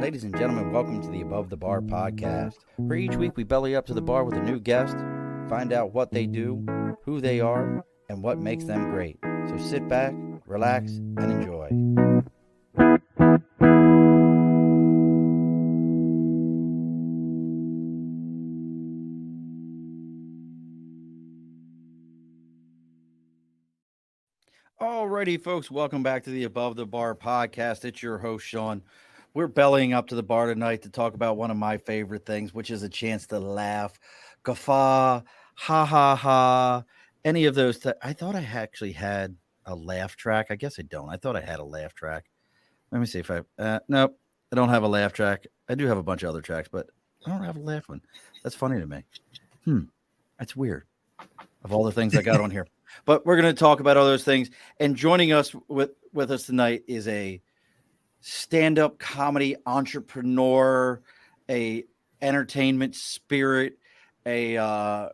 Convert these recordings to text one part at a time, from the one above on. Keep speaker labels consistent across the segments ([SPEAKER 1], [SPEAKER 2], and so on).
[SPEAKER 1] Ladies and gentlemen, welcome to the Above the Bar podcast, where each week we belly up to the bar with a new guest, find out what they do, who they are, and what makes them great. So sit back, relax, and enjoy. Alrighty, folks, welcome back to the Above the Bar podcast. It's your host, Sean. We're bellying up to the bar tonight to talk about one of my favorite things, which is a chance to laugh, guffaw, ha ha ha, any of those. I thought I actually had a laugh track. I guess I don't. I thought I had a laugh track. Let me see if I. Nope, I don't have a laugh track. I do have a bunch of other tracks, but I don't have a laugh one. That's funny to me. That's weird. Of all the things I got on here, but we're going to talk about all those things. And joining us with us tonight is a stand-up comedy entrepreneur, a entertainment spirit, a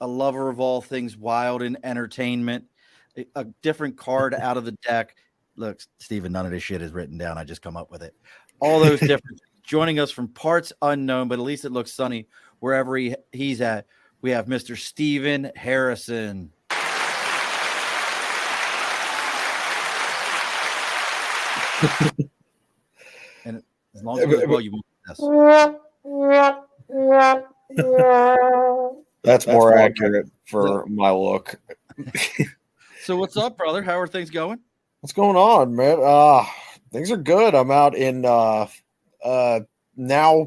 [SPEAKER 1] lover of all things wild and entertainment, a different card out of the deck. Look, Steven, none of this shit is written down. I just come up with it. All those different joining us from parts unknown, but at least it looks sunny wherever he's at. We have Mr. Steven Harrison. And as long as it goes well, you won't miss.
[SPEAKER 2] That's more accurate for my look.
[SPEAKER 1] So what's up, brother? How are things going?
[SPEAKER 2] What's going on, man? Things are good. I'm out in now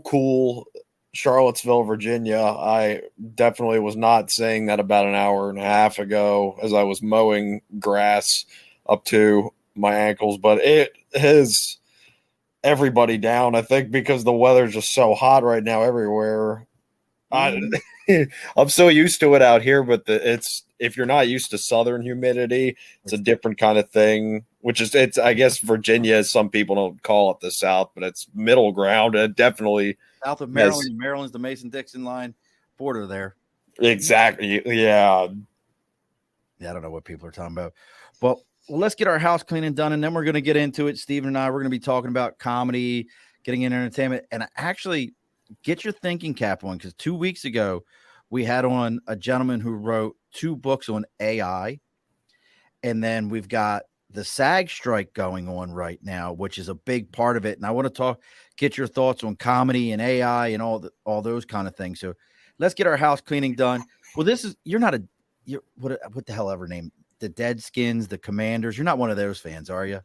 [SPEAKER 2] cool Charlottesville, Virginia. I definitely was not saying that about an hour and a half ago as I was mowing grass up to my ankles, but it has everybody down, I think, because the weather's just so hot right now everywhere. I'm so used to it out here, but if you're not used to southern humidity, it's a different kind of thing, which is, I guess Virginia, some people don't call it the South, but it's middle ground. It definitely
[SPEAKER 1] south of Maryland. Maryland's the Mason-Dixon line border there.
[SPEAKER 2] Exactly. Yeah.
[SPEAKER 1] I don't know what people are talking about. Well, let's get our house cleaning done, and then we're going to get into it. Steven and I, we're going to be talking about comedy, getting in entertainment, and actually get your thinking cap on, because 2 weeks ago we had on a gentleman who wrote 2 books on AI, and then we've got the SAG strike going on right now, which is a big part of it. And I want to get your thoughts on comedy and AI and all those kind of things. So let's get our house cleaning done. Well, you're what the hell ever name, the Deadskins, the Commanders. You're not one of those fans, are you?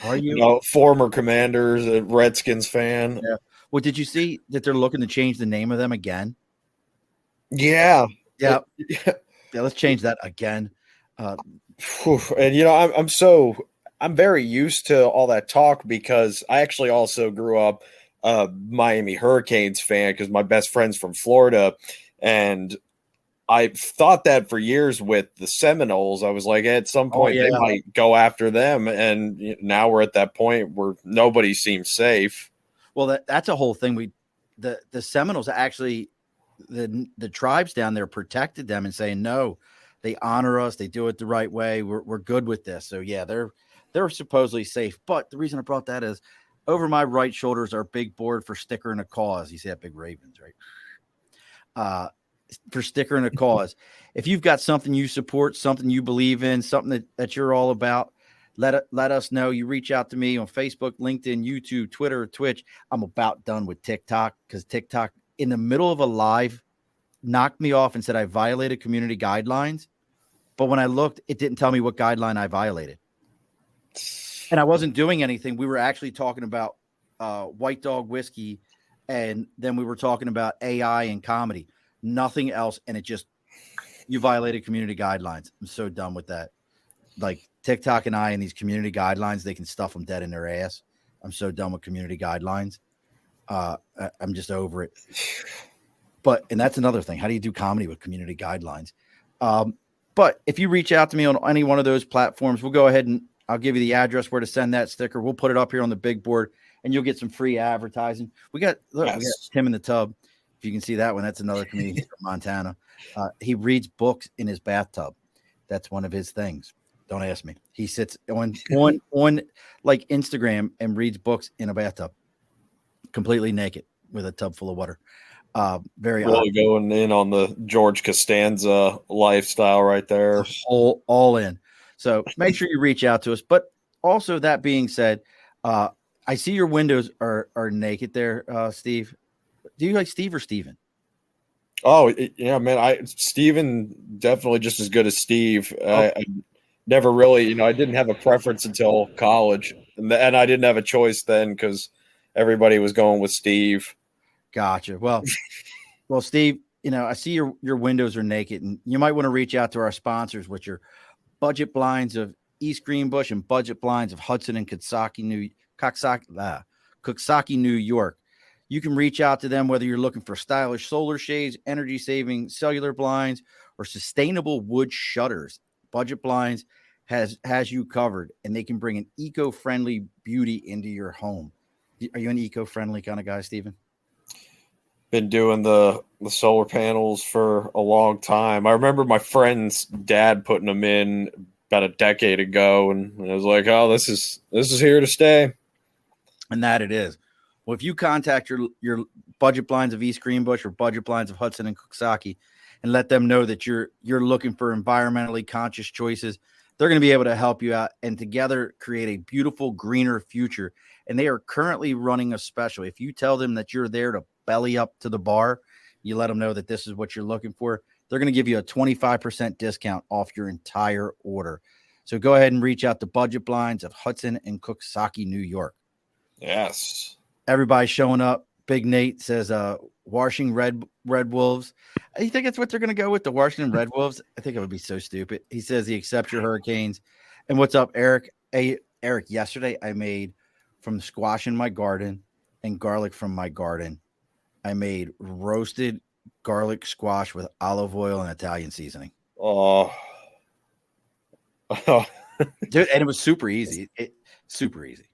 [SPEAKER 1] Are you?
[SPEAKER 2] No, former Commanders, a Redskins fan.
[SPEAKER 1] Yeah. Well, did you see that they're looking to change the name of them again?
[SPEAKER 2] Yeah.
[SPEAKER 1] Yeah. Let's change that again.
[SPEAKER 2] And I'm very used to all that talk because I actually also grew up Miami Hurricanes fan because my best friend's from Florida, and I thought that for years with the Seminoles. I was like, at some point they might go after them, and now we're at that point where nobody seems safe.
[SPEAKER 1] Well, that's a whole thing. The Seminoles actually, the tribes down there protected them and saying no. They honor us. They do it the right way. We're good with this. So yeah, they're supposedly safe. But the reason I brought that is over my right shoulder is our big board for sticker and a cause. You see that big Ravens, right? For sticker and a cause. If you've got something you support, something you believe in, something that you're all about, let us know. You reach out to me on Facebook, LinkedIn, YouTube, Twitter, Twitch. I'm about done with TikTok because TikTok in the middle of a live knocked me off and said I violated community guidelines. But when I looked, it didn't tell me what guideline I violated. And I wasn't doing anything. We were actually talking about White Dog whiskey, and then we were talking about AI and comedy. Nothing else. And you violated community guidelines. I'm so done with that. Like TikTok and I and these community guidelines, they can stuff them dead in their ass. I'm so done with community guidelines. I'm just over it. And that's another thing. How do you do comedy with community guidelines? But if you reach out to me on any one of those platforms, we'll go ahead and I'll give you the address where to send that sticker. We'll put it up here on the big board and you'll get some free advertising. We got Tim in the Tub. If you can see that one, that's another comedian from Montana. He reads books in his bathtub. That's one of his things. Don't ask me. He sits on like Instagram and reads books in a bathtub, completely naked with a tub full of water. Very odd.
[SPEAKER 2] Really going in on the George Costanza lifestyle right there.
[SPEAKER 1] All in. So make sure you reach out to us. But also, that being said, I see your windows are naked there, Steve. Do you like Steve or Steven?
[SPEAKER 2] Oh yeah, man. Steven definitely just as good as Steve. I never really, I didn't have a preference until college, and I didn't have a choice then because everybody was going with Steve.
[SPEAKER 1] Gotcha. Well, Steve, I see your windows are naked, and you might want to reach out to our sponsors, which are Budget Blinds of East Greenbush and Budget Blinds of Hudson and Coxsackie, New York. You can reach out to them whether you're looking for stylish solar shades, energy-saving cellular blinds, or sustainable wood shutters. Budget Blinds has you covered, and they can bring an eco-friendly beauty into your home. Are you an eco-friendly kind of guy, Steven?
[SPEAKER 2] Been doing the solar panels for a long time. I remember my friend's dad putting them in about a decade ago, and I was like, "Oh, this is here to stay."
[SPEAKER 1] And that it is. Well, if you contact your Budget Blinds of East Greenbush or Budget Blinds of Hudson and Coxsackie and let them know that you're looking for environmentally conscious choices, they're going to be able to help you out and together create a beautiful, greener future. And they are currently running a special. If you tell them that you're there to belly up to the bar, you let them know that this is what you're looking for, they're going to give you a 25% discount off your entire order. So go ahead and reach out to Budget Blinds of Hudson and Coxsackie, New York.
[SPEAKER 2] Yes.
[SPEAKER 1] Everybody's showing up. Big Nate says, washing red wolves. You think that's what they're going to go with, the Washington Red Wolves? I think it would be so stupid. He says he accepts your Hurricanes. And what's up, Eric? Hey, Eric, yesterday I made from squash in my garden and garlic from my garden. I made roasted garlic squash with olive oil and Italian seasoning.
[SPEAKER 2] Oh.
[SPEAKER 1] Dude, and it was super easy. Super easy.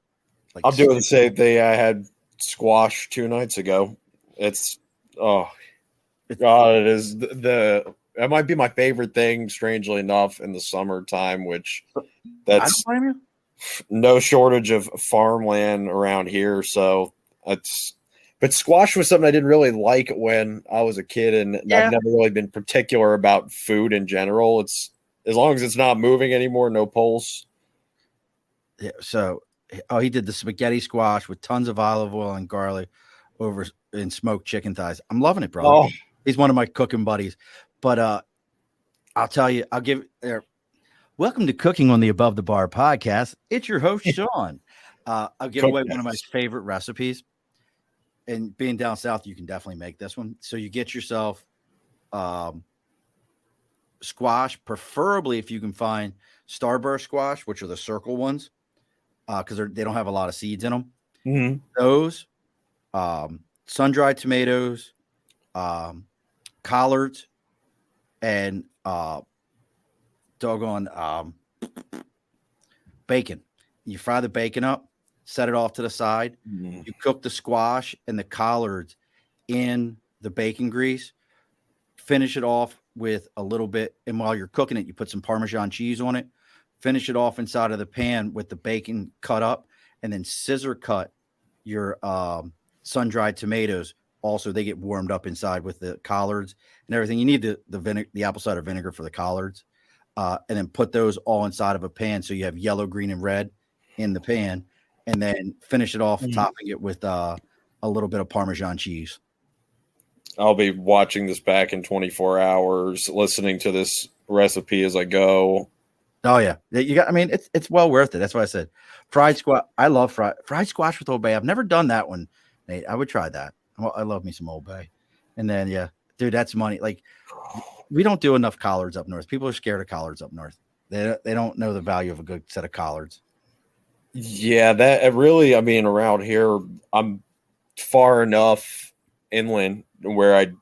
[SPEAKER 2] Like, I'm doing the same thing. I had squash 2 nights ago. It's God, it is that might be my favorite thing, strangely enough, in the summertime, which that's no shortage of farmland around here. So but squash was something I didn't really like when I was a kid, and I've never really been particular about food in general. It's as long as it's not moving anymore, no pulse.
[SPEAKER 1] Yeah. So, he did the spaghetti squash with tons of olive oil and garlic over in smoked chicken thighs. I'm loving it, bro. Oh. He's one of my cooking buddies. But I'll tell you, welcome to Cooking on the Above the Bar podcast. It's your host, Sean. I'll give away one of my favorite recipes. And being down south, you can definitely make this one. So you get yourself squash, preferably if you can find Starburst squash, which are the circle ones, because they don't have a lot of seeds in them.
[SPEAKER 2] Mm-hmm.
[SPEAKER 1] Those, sun-dried tomatoes, collards, and bacon. You fry the bacon up, set it off to the side. Mm. You cook the squash and the collards in the bacon grease. Finish it off with a little bit, and while you're cooking it, you put some Parmesan cheese on it. Finish it off inside of the pan with the bacon cut up, and then scissor cut your sun-dried tomatoes. Also, they get warmed up inside with the collards and everything. You need the apple cider vinegar for the collards, and then put those all inside of a pan so you have yellow, green, and red in the pan, and then finish it off, topping it with a little bit of Parmesan cheese.
[SPEAKER 2] I'll be watching this back in 24 hours, listening to this recipe as I go.
[SPEAKER 1] Oh yeah, it's well worth it. That's why I said fried squash. I love fried squash with Old Bay. I've never done that one, Nate. I would try that. I love me some Old Bay. And then dude, that's money. Like, we don't do enough collards up north. People are scared of collards up north. They don't know the value of a good set of collards.
[SPEAKER 2] Yeah, that really. I mean, around here, I'm far enough inland where I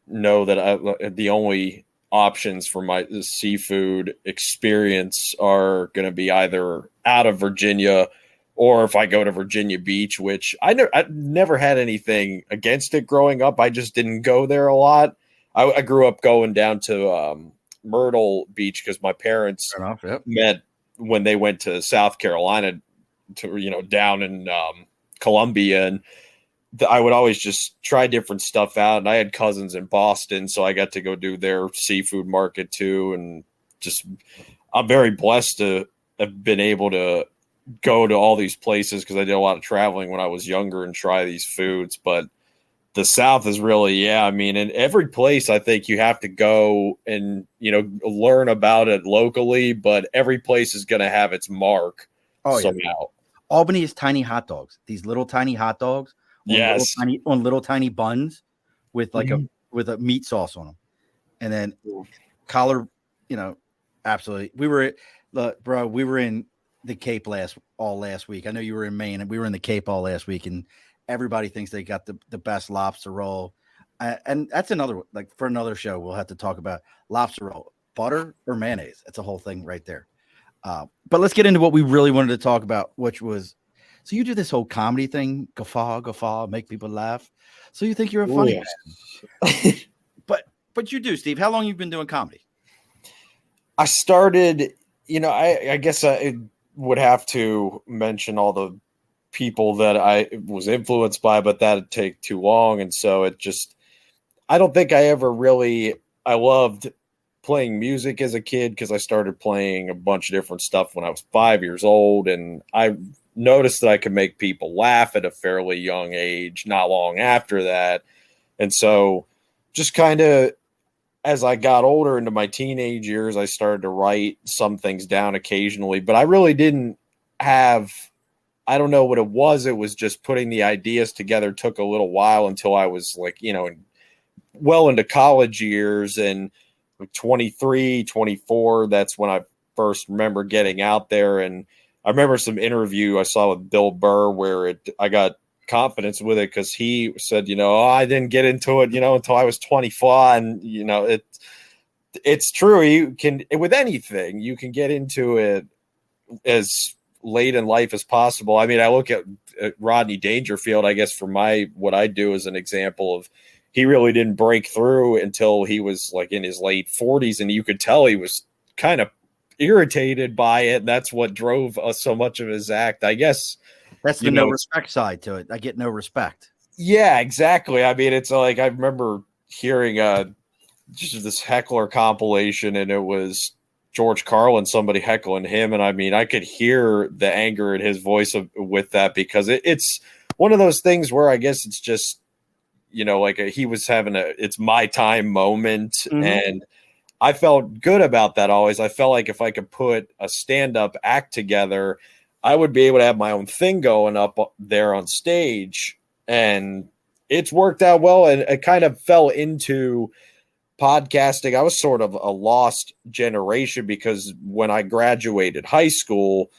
[SPEAKER 2] know that the only options for my seafood experience are going to be either out of Virginia, or if I go to Virginia Beach, which I never had anything against it growing up. I just didn't go there a lot. I grew up going down to Myrtle Beach because my parents met when they went to South Carolina to, down in Columbia, and I would always just try different stuff out. And I had cousins in Boston, so I got to go do their seafood market too. And just, I'm very blessed to have been able to go to all these places because I did a lot of traveling when I was younger and try these foods. But the South is really, I mean, in every place, I think you have to go and, learn about it locally, but every place is going to have its mark somehow. Yeah.
[SPEAKER 1] Albany is tiny hot dogs. These little tiny hot dogs on little tiny buns with like with a meat sauce on them. And then collar, absolutely. We were in the Cape last week. I know you were in Maine, and we were in the Cape all last week, and everybody thinks they got the best lobster roll. And that's for another show, we'll have to talk about lobster roll, butter or mayonnaise. That's a whole thing right there. But let's get into what we really wanted to talk about, which was, so you do this whole comedy thing, guffaw, make people laugh. So you think you're a funny man. But you do, Steve. How long you've been doing comedy?
[SPEAKER 2] I started, I guess I would have to mention all the people that I was influenced by, but that'd take too long. And so I don't think I ever I loved playing music as a kid because I started playing a bunch of different stuff when I was 5 years old. And I noticed that I could make people laugh at a fairly young age, not long after that. And so just kind of, as I got older into my teenage years, I started to write some things down occasionally, but I really didn't have, I don't know what it was. It was just putting the ideas together took a little while until I was well into college years, and 23, 24. That's when I first remember getting out there. And I remember some interview I saw with Bill Burr where I got confidence with it because he said, I didn't get into it, until I was 25. And, it's true. You can, with anything, you can get into it as late in life as possible. I mean, I look at Rodney Dangerfield, I guess, for what I do as an example of, he really didn't break through until he was like in his late 40s. And you could tell he was kind of irritated by it. And that's what drove so much of his act, I guess.
[SPEAKER 1] That's the no respect side to it. I get no respect.
[SPEAKER 2] Yeah, exactly. I mean, it's like, I remember hearing just this heckler compilation, and it was George Carlin, somebody heckling him. And I mean, I could hear the anger in his voice with that, because it's one of those things where I guess it's just, he was having it's my time moment. Mm-hmm. And I felt good about that always. I felt like if I could put a stand-up act together, I would be able to have my own thing going up there on stage. And it's worked out well. And it kind of fell into podcasting. I was sort of a lost generation because when I graduated high school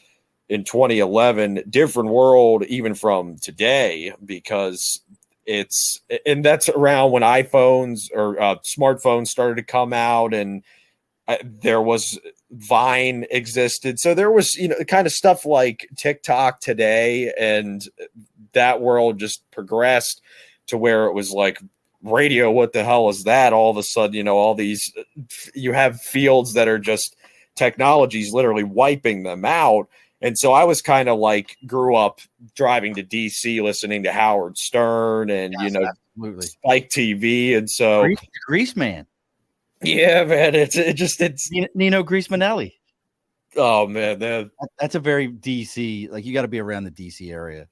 [SPEAKER 2] in 2011, different world even from today, because that's around when iPhones or smartphones started to come out, and there was Vine existed. So there was, kind of stuff like TikTok today, and that world just progressed to where it was like radio. What the hell is that? All of a sudden, all these, you have fields that are just technologies literally wiping them out. And so I was kind of like, grew up driving to DC, listening to Howard Stern and,
[SPEAKER 1] absolutely.
[SPEAKER 2] Spike TV. And so
[SPEAKER 1] Grease Man.
[SPEAKER 2] Yeah, man. It's
[SPEAKER 1] Nino Grease Manelli.
[SPEAKER 2] Oh man.
[SPEAKER 1] That's a very DC, like you got to be around the DC area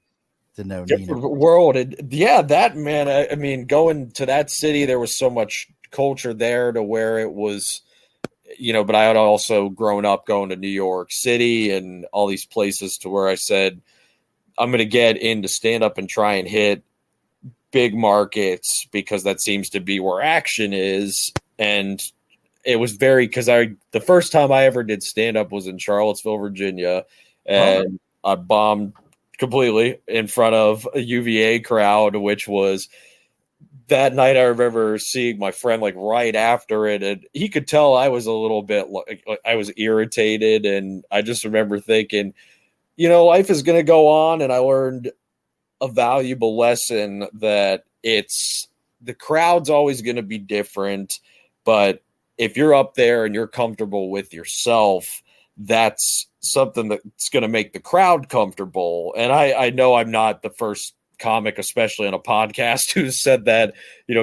[SPEAKER 1] to know
[SPEAKER 2] different
[SPEAKER 1] Nino.
[SPEAKER 2] World. And yeah, that man, I mean, going to that city, there was so much culture there to where it was, but I had also grown up going to New York City and all these places to where I said, I'm going to get into stand up and try and hit big markets because that seems to be where action is. And it was because the first time I ever did stand up was in Charlottesville, Virginia. And I bombed completely in front of a UVA crowd, which was that night. I remember seeing my friend like right after it, and he could tell I was a little bit like I was irritated. And I just remember thinking, life is going to go on. And I learned a valuable lesson that the crowd's always going to be different. But if you're up there and you're comfortable with yourself, that's something that's going to make the crowd comfortable. And I know I'm not the first comic, especially on a podcast, who said that,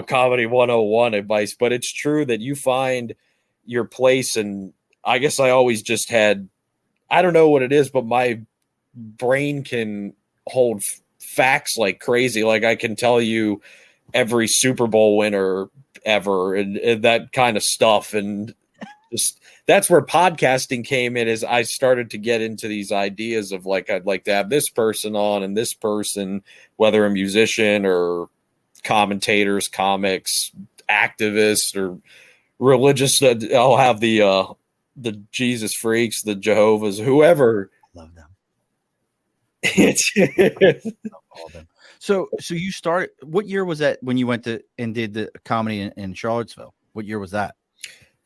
[SPEAKER 2] comedy 101 advice, but it's true that you find your place. And I guess I always just had, I don't know what it is, but my brain can hold facts like crazy. Like I can tell you every Super Bowl winner ever and that kind of stuff. And just that's where podcasting came in, is I started to get into these ideas of like, I'd like to have this person on and this person, whether a musician or commentators, comics, activists, or religious. I'll have the Jesus freaks, the Jehovah's, whoever.
[SPEAKER 1] Love them.
[SPEAKER 2] It's
[SPEAKER 1] Love all of them. So you started, what year was that when you went to and did the comedy in Charlottesville? What year was that?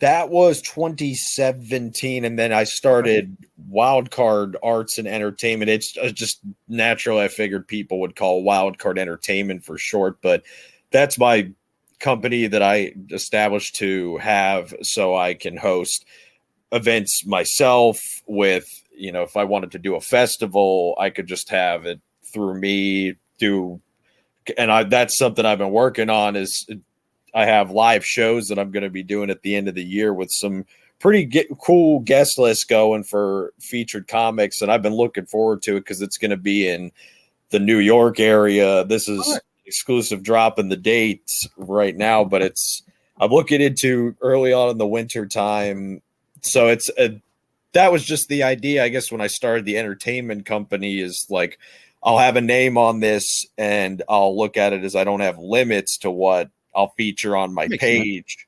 [SPEAKER 2] That was 2017, and then I started Wildcard Arts and Entertainment. It's just natural. I figured people would call Wildcard Entertainment for short, but that's my company that I established to have so I can host events myself with, if I wanted to do a festival, I could just have it through me do. And that's something I've been working on, is I have live shows that I'm going to be doing at the end of the year with some pretty cool guest lists going for featured comics. And I've been looking forward to it because it's going to be in the New York area. This is exclusive drop in the dates right now, but I'm looking into early on in the winter time. So that was just the idea, I guess, when I started the entertainment company, is like, I'll have a name on this and I'll look at it as I don't have limits to what I'll feature on my page.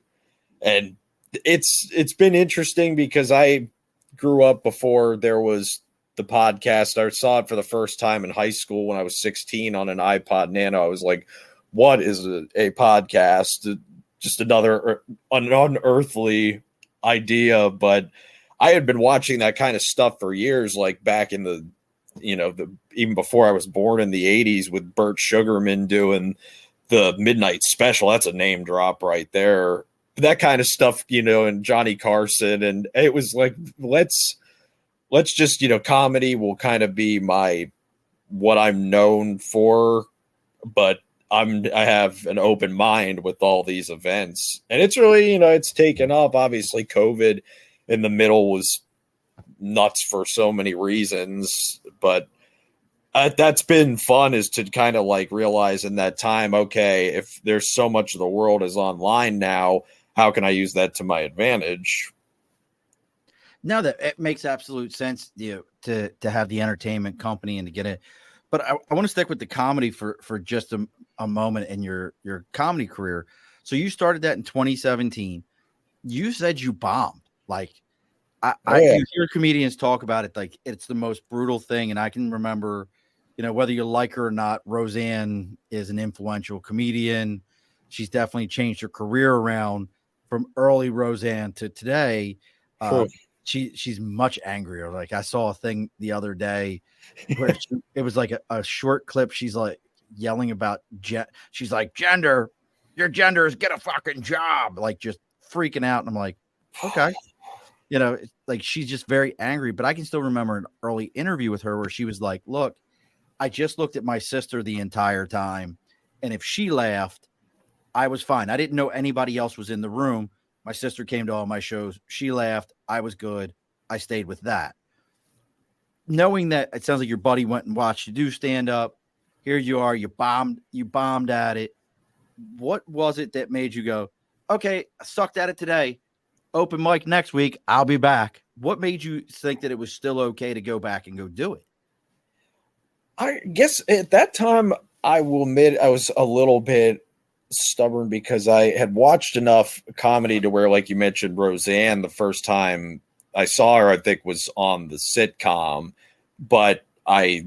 [SPEAKER 2] And it's been interesting because I grew up before there was the podcast. I saw it for the first time in high school when I was 16 on an iPod Nano. I was like, what is a podcast? Just another unearthly idea. But I had been watching that kind of stuff for years, like back in the, even before I was born in the 80s, with Burt Sugarman doing the Midnight Special. That's a name drop right there. That kind of stuff, and Johnny Carson. And it was like, let's just, comedy will kind of be what I'm known for, but I have an open mind with all these events. And it's really, it's taken off. Obviously COVID in the middle was nuts for so many reasons, but that's been fun, is to kind of like realize in that time, okay, if there's so much of the world is online now, how can I use that to my advantage?
[SPEAKER 1] Now that it makes absolute sense, to have the entertainment company and to get it. But I want to stick with the comedy for just a moment in your comedy career. So you started that in 2017. You said you bombed. Like you hear comedians talk about it, like it's the most brutal thing. And I can remember, whether you like her or not, Roseanne is an influential comedian. She's definitely changed her career around from early Roseanne to today. She's much angrier. Like I saw a thing the other day where it was like a short clip. She's like yelling about she's like, your gender is get a fucking job, like just freaking out. And I'm like, okay. Like she's just very angry. But I can still remember an early interview with her where she was like, look, I just looked at my sister the entire time. And if she laughed, I was fine. I didn't know anybody else was in the room. My sister came to all my shows. She laughed. I was good. I stayed with that. Knowing that it sounds like your buddy went and watched you do stand up. Here you are. You bombed at it. What was it that made you go, okay, I sucked at it today. Open mic next week. I'll be back. What made you think that it was still okay to go back and go do it?
[SPEAKER 2] I guess at that time, I will admit I was a little bit stubborn because I had watched enough comedy to where, like you mentioned, Roseanne, the first time I saw her, I think was on the sitcom, but I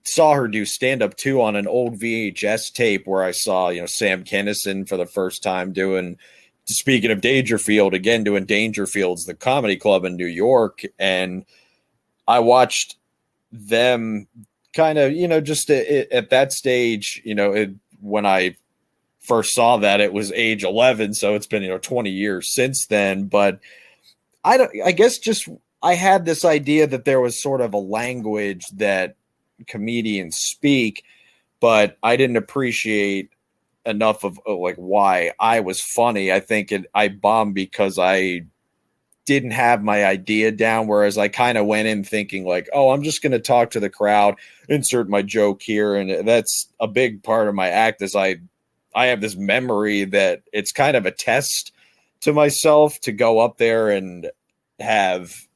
[SPEAKER 2] saw her do stand-up too on an old VHS tape where I saw, Sam Kinison for the first time doing, speaking of Dangerfield, again, doing Dangerfield's the comedy club in New York. And I watched them kind of, just at that stage, when I first saw that, it was age 11. So it's been, 20 years since then. But I guess just I had this idea that there was sort of a language that comedians speak, but I didn't appreciate enough of like why I was funny. I think I bombed because I didn't have my idea down, whereas I kind of went in thinking like, oh, I'm just going to talk to the crowd, insert my joke here. And that's a big part of my act is I have this memory that it's kind of a test to myself to go up there and have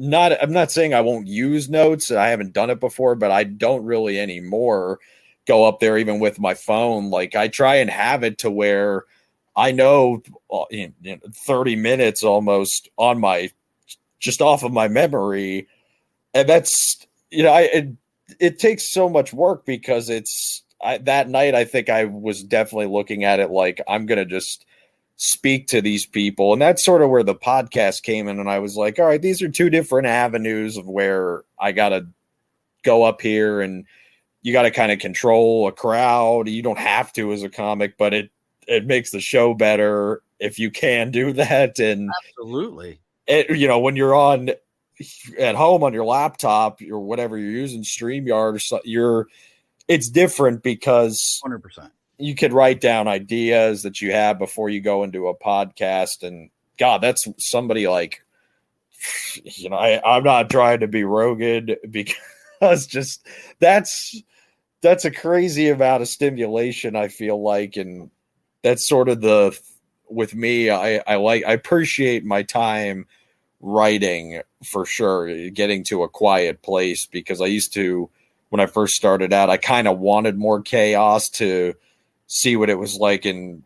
[SPEAKER 2] I'm not saying I won't use notes. I haven't done it before, but I don't really anymore go up there even with my phone. Like I try and have it to where I know in 30 minutes almost on my just off of my memory. And that's, it takes so much work because that night, I think I was definitely looking at it like I'm going to just speak to these people. And that's sort of where the podcast came in. And I was like, all right, these are two different avenues of where I got to go up here and you got to kind of control a crowd. You don't have to as a comic, but it makes the show better if you can do that. And
[SPEAKER 1] Absolutely.
[SPEAKER 2] when you're on at home on your laptop or whatever you're using, StreamYard or so, it's different because
[SPEAKER 1] 100%.
[SPEAKER 2] you could write down ideas that you have before you go into a podcast. And God, that's somebody like, I'm not trying to be Rogan because just that's a crazy amount of stimulation, I feel like. And that's sort of with me, I appreciate my time writing for sure, getting to a quiet place, because I used to, when I first started out, I kind of wanted more chaos to see what it was like in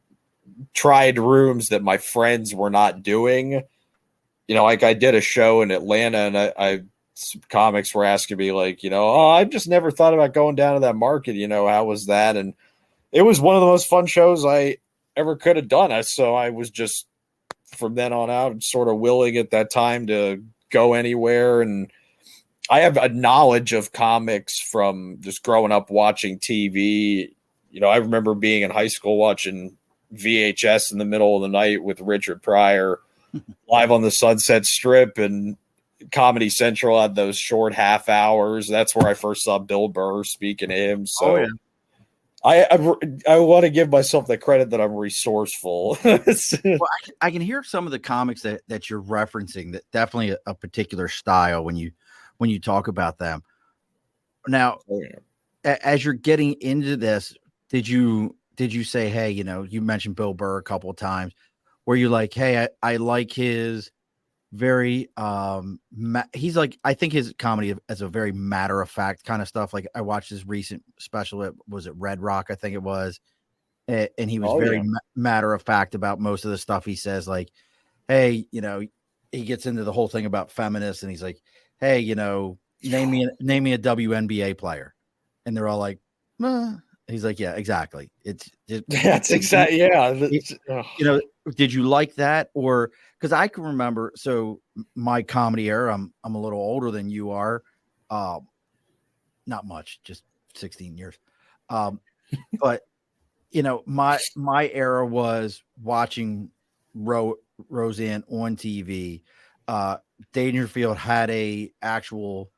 [SPEAKER 2] tried rooms that my friends were not doing. Like I did a show in Atlanta and some comics were asking me like, oh, I just never thought about going down to that market. How was that? And it was one of the most fun shows I ever could have done. So I was just from then on out sort of willing at that time to go anywhere. And I have a knowledge of comics from just growing up watching TV. I remember being in high school watching VHS in the middle of the night with Richard Pryor live on the Sunset Strip, and Comedy Central had those short half hours. That's where I first saw Bill Burr, speaking to him. So
[SPEAKER 1] yeah.
[SPEAKER 2] I want to give myself the credit that I'm resourceful.
[SPEAKER 1] Well, I can hear some of the comics that you're referencing, that definitely a particular style when you talk about them. Now, as you're getting into this, did you say, hey, you mentioned Bill Burr a couple of times, where you're like, hey, I like his very he's like, I think his comedy as a very matter of fact kind of stuff. Like I watched his recent special, was it Red Rock, I think it was, and he was very matter of fact about most of the stuff he says. Like, hey, he gets into the whole thing about feminists, and he's like, hey, name me a WNBA player, and they're all like, he's like, yeah, exactly.
[SPEAKER 2] That's exactly, yeah.
[SPEAKER 1] Did you like that? Or because I can remember, so my comedy era, I'm a little older than you are, not much, just 16 years, but my era was watching Roseanne on TV. Dangerfield had a actual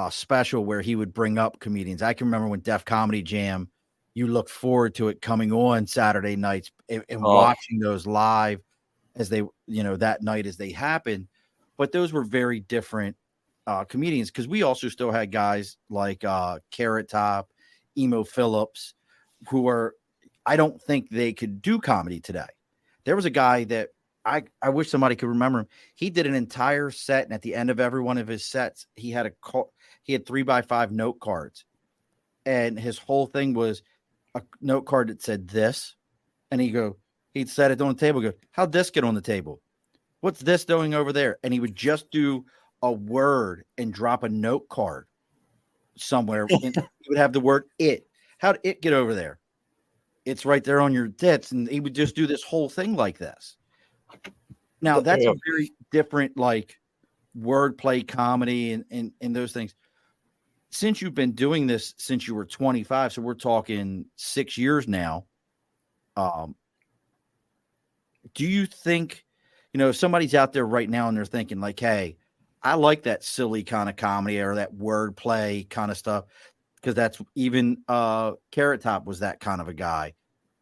[SPEAKER 1] special where he would bring up comedians. I can remember when Def Comedy Jam, you looked forward to it coming on Saturday nights and watching those live as they, that night as they happened. But those were very different comedians, because we also still had guys like Carrot Top, Emo Phillips, who are, I don't think they could do comedy today. There was a guy that I wish somebody could remember him. He did an entire set, and at the end of every one of his sets, he had 3x5 note cards, and his whole thing was a note card that said this, and he'd set it on the table. Go, how'd this get on the table? What's this doing over there? And he would just do a word and drop a note card somewhere, and he would have the word it. How'd it get over there? It's right there on your tits. And he would just do this whole thing like this. Now that's a very different, like, wordplay comedy and those things. Since you've been doing this since you were 25, so we're talking 6 years now. Do you think, if somebody's out there right now and they're thinking like, hey, I like that silly kind of comedy or that wordplay kind of stuff because that's even Carrot Top was that kind of a guy,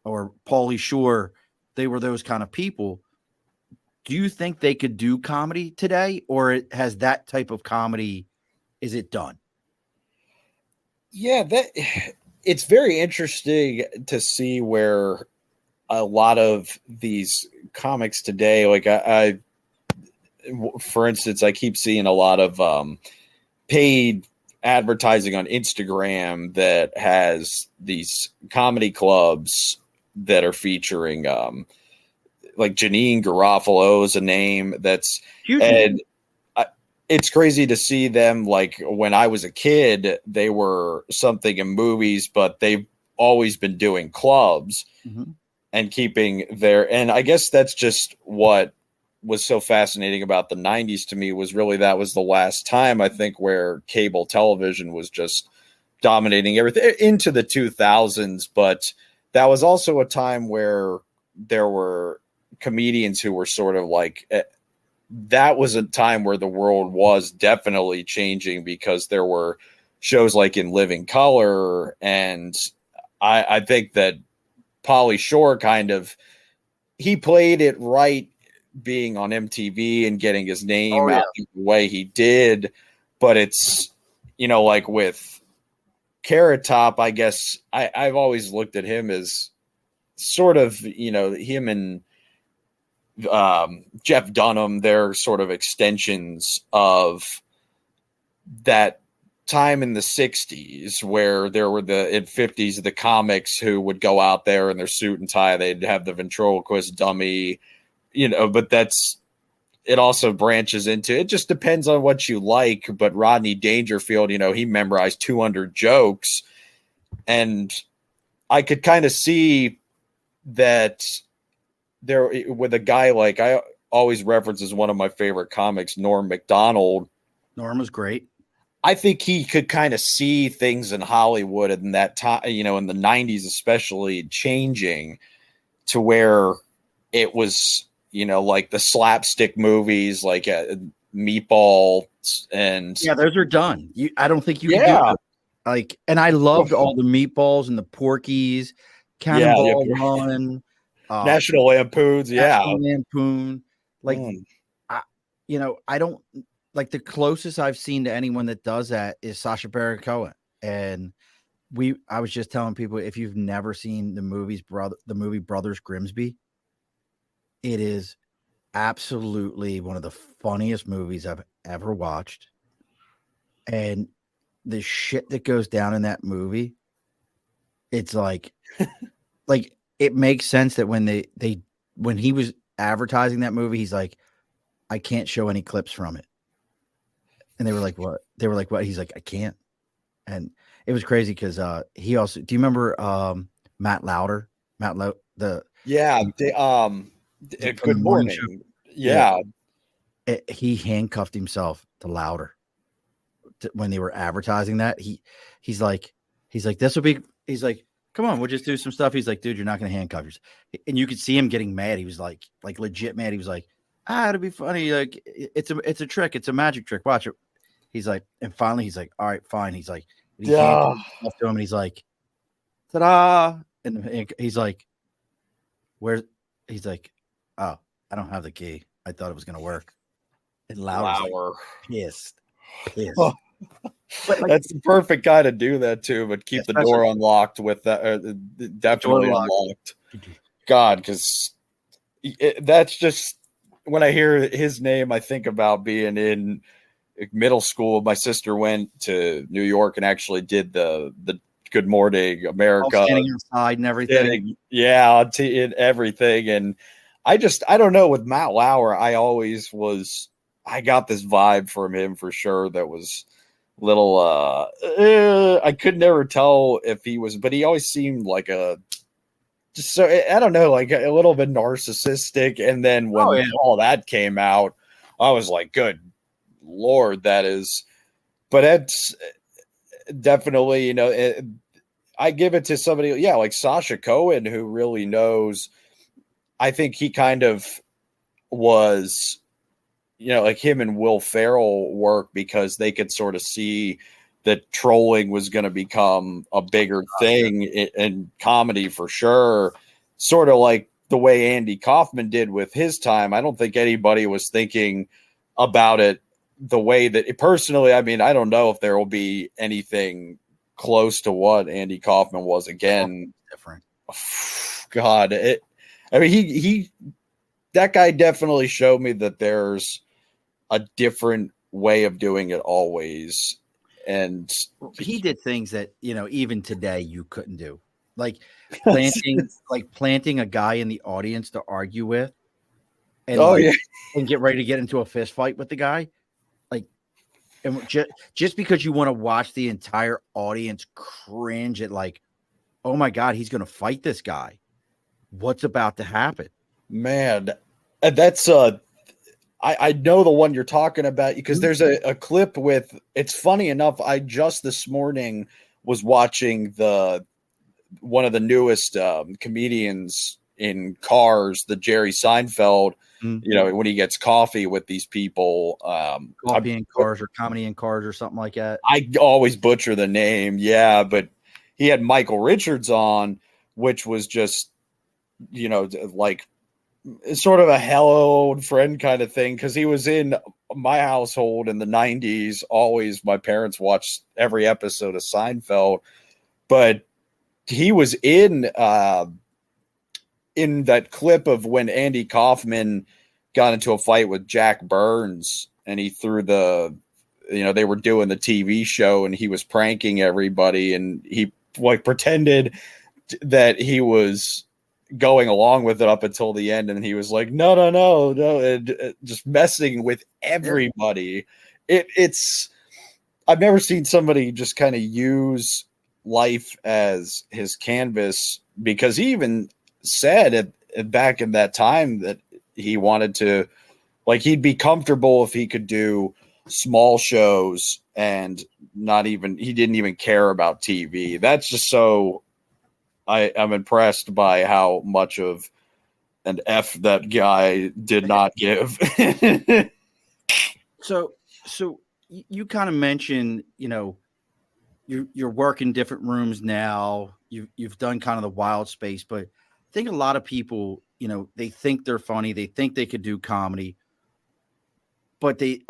[SPEAKER 1] or Pauly Shore. They were those kind of people. Do you think they could do comedy today, or has that type of comedy? Is it done?
[SPEAKER 2] Yeah, that it's very interesting to see where a lot of these comics today, like for instance, I keep seeing a lot of paid advertising on Instagram that has these comedy clubs that are featuring like Janine Garofalo is a name that's
[SPEAKER 1] Huge name.
[SPEAKER 2] and it's crazy to see them. Like when I was a kid, they were something in movies, but they've always been doing clubs
[SPEAKER 1] Mm-hmm.
[SPEAKER 2] and keeping their, and I guess that's just what was so fascinating about the 90s to me was really that was the last time I think where cable television was just dominating everything into the 2000s, but that was also a time where there were comedians who were sort of like that was a time where the world was definitely changing because there were shows like In Living Color, and I think that Pauly Shore kind of he played it right being on MTV and getting his name
[SPEAKER 1] Oh yeah.
[SPEAKER 2] out the way he did, but it's like with Carrot Top, I guess I've always looked at him as sort of him and Jeff Dunham, they're sort of extensions of that time in the 60s where there were in 50s the comics who would go out there in their suit and tie, they'd have the ventriloquist dummy, but that's it also branches into it just depends on what you like. But Rodney Dangerfield, he memorized 200 jokes, and I could kind of see that there with a guy like I always reference as one of my favorite comics, Norm Macdonald.
[SPEAKER 1] Norm was great.
[SPEAKER 2] I think he could kind of see things in Hollywood in that time, in the 90s, especially changing to where it was, like the slapstick movies, like Meatball and
[SPEAKER 1] Yeah, those are done. I don't think you could do
[SPEAKER 2] yeah,
[SPEAKER 1] those. Like, and I loved all the meatballs and the Porkies,
[SPEAKER 2] yeah,
[SPEAKER 1] Cannonball Run, uh,
[SPEAKER 2] National Lampoons, yeah.
[SPEAKER 1] National Lampoon. Like,
[SPEAKER 2] Mm.
[SPEAKER 1] I don't like the closest I've seen to anyone that does that is Sacha Baron Cohen. And I was just telling people if you've never seen the movie Brothers Grimsby, it is absolutely one of the funniest movies I've ever watched. And the shit that goes down in that movie, it's like it makes sense that when he was advertising that movie, he's like, I can't show any clips from it. And they were like, what? They were like, what? He's like, I can't. And it was crazy because he also, do you remember Matt Lauder? The
[SPEAKER 2] Yeah,
[SPEAKER 1] from the
[SPEAKER 2] good
[SPEAKER 1] morning show.
[SPEAKER 2] morning. Yeah.
[SPEAKER 1] He handcuffed himself to Lauder when they were advertising that. He's like, this will be, he's like, come on, we'll just do some stuff. He's like, dude, you're not going to handcuff yourself. And you could see him getting mad. He was like legit mad. He was like, it'll be funny. Like it's a trick. It's a magic trick. Watch it. He's like, and finally he's like, all right, fine. He's like, he handcuffed himself to him and he's like, ta-da. And he's like, where's, he's like, oh, I don't have the key. I thought it was going to work. And Lauder's like, pissed.
[SPEAKER 2] Oh,
[SPEAKER 1] But
[SPEAKER 2] that's the perfect guy to do that too, but keep the door unlocked with that. Definitely unlocked. God, because that's just when I hear his name, I think about being in middle school. My sister went to New York and actually did the Good Morning America,
[SPEAKER 1] standing inside and everything.
[SPEAKER 2] In everything. And I don't know, with Matt Lauer, I got this vibe from him for sure that was little I could never tell if he was, but he always seemed like I don't know, like a little bit narcissistic. And then when all that came out, I was like, good Lord, that is, but it's definitely, I give it to somebody, like Sacha Cohen, who really knows. I think he kind of was like him and Will Ferrell work because they could sort of see that trolling was going to become a bigger thing in comedy for sure. Sort of like the way Andy Kaufman did with his time. I don't think anybody was thinking about it the way that personally, I mean, I don't know if there will be anything close to what Andy Kaufman was again.
[SPEAKER 1] Different.
[SPEAKER 2] God, I mean, he that guy definitely showed me that there's a different way of doing it always. And
[SPEAKER 1] he did things that, even today you couldn't do. Like planting a guy in the audience to argue with and and get ready to get into a fist fight with the guy. Like, and just because you want to watch the entire audience cringe at like, oh my God, he's going to fight this guy. What's about to happen?
[SPEAKER 2] Man, that's I know the one you're talking about because there's a clip with, it's funny enough, I just this morning was watching one of the newest comedians in Cars, the Jerry Seinfeld, when he gets coffee with these people.
[SPEAKER 1] Coffee in Cars or Comedy in Cars or something like that.
[SPEAKER 2] I always butcher the name. Yeah, but he had Michael Richards on, which was just, like sort of a hello old friend kind of thing. Cause he was in my household in the 90s. Always my parents watched every episode of Seinfeld, but he was in that clip of when Andy Kaufman got into a fight with Jack Burns and he threw they were doing the TV show and he was pranking everybody and he like pretended that he was going along with it up until the end. And he was like, no. And just messing with everybody. It's, I've never seen somebody just kind of use life as his canvas, because he even said back in that time that he wanted to, like, he'd be comfortable if he could do small shows and he didn't even care about TV. That's just so I'm impressed by how much of an F that guy did not give.
[SPEAKER 1] So you kind of mentioned, you're working different rooms now. You've done kind of the wild space, but I think a lot of people, they think they're funny. They think they could do comedy, but they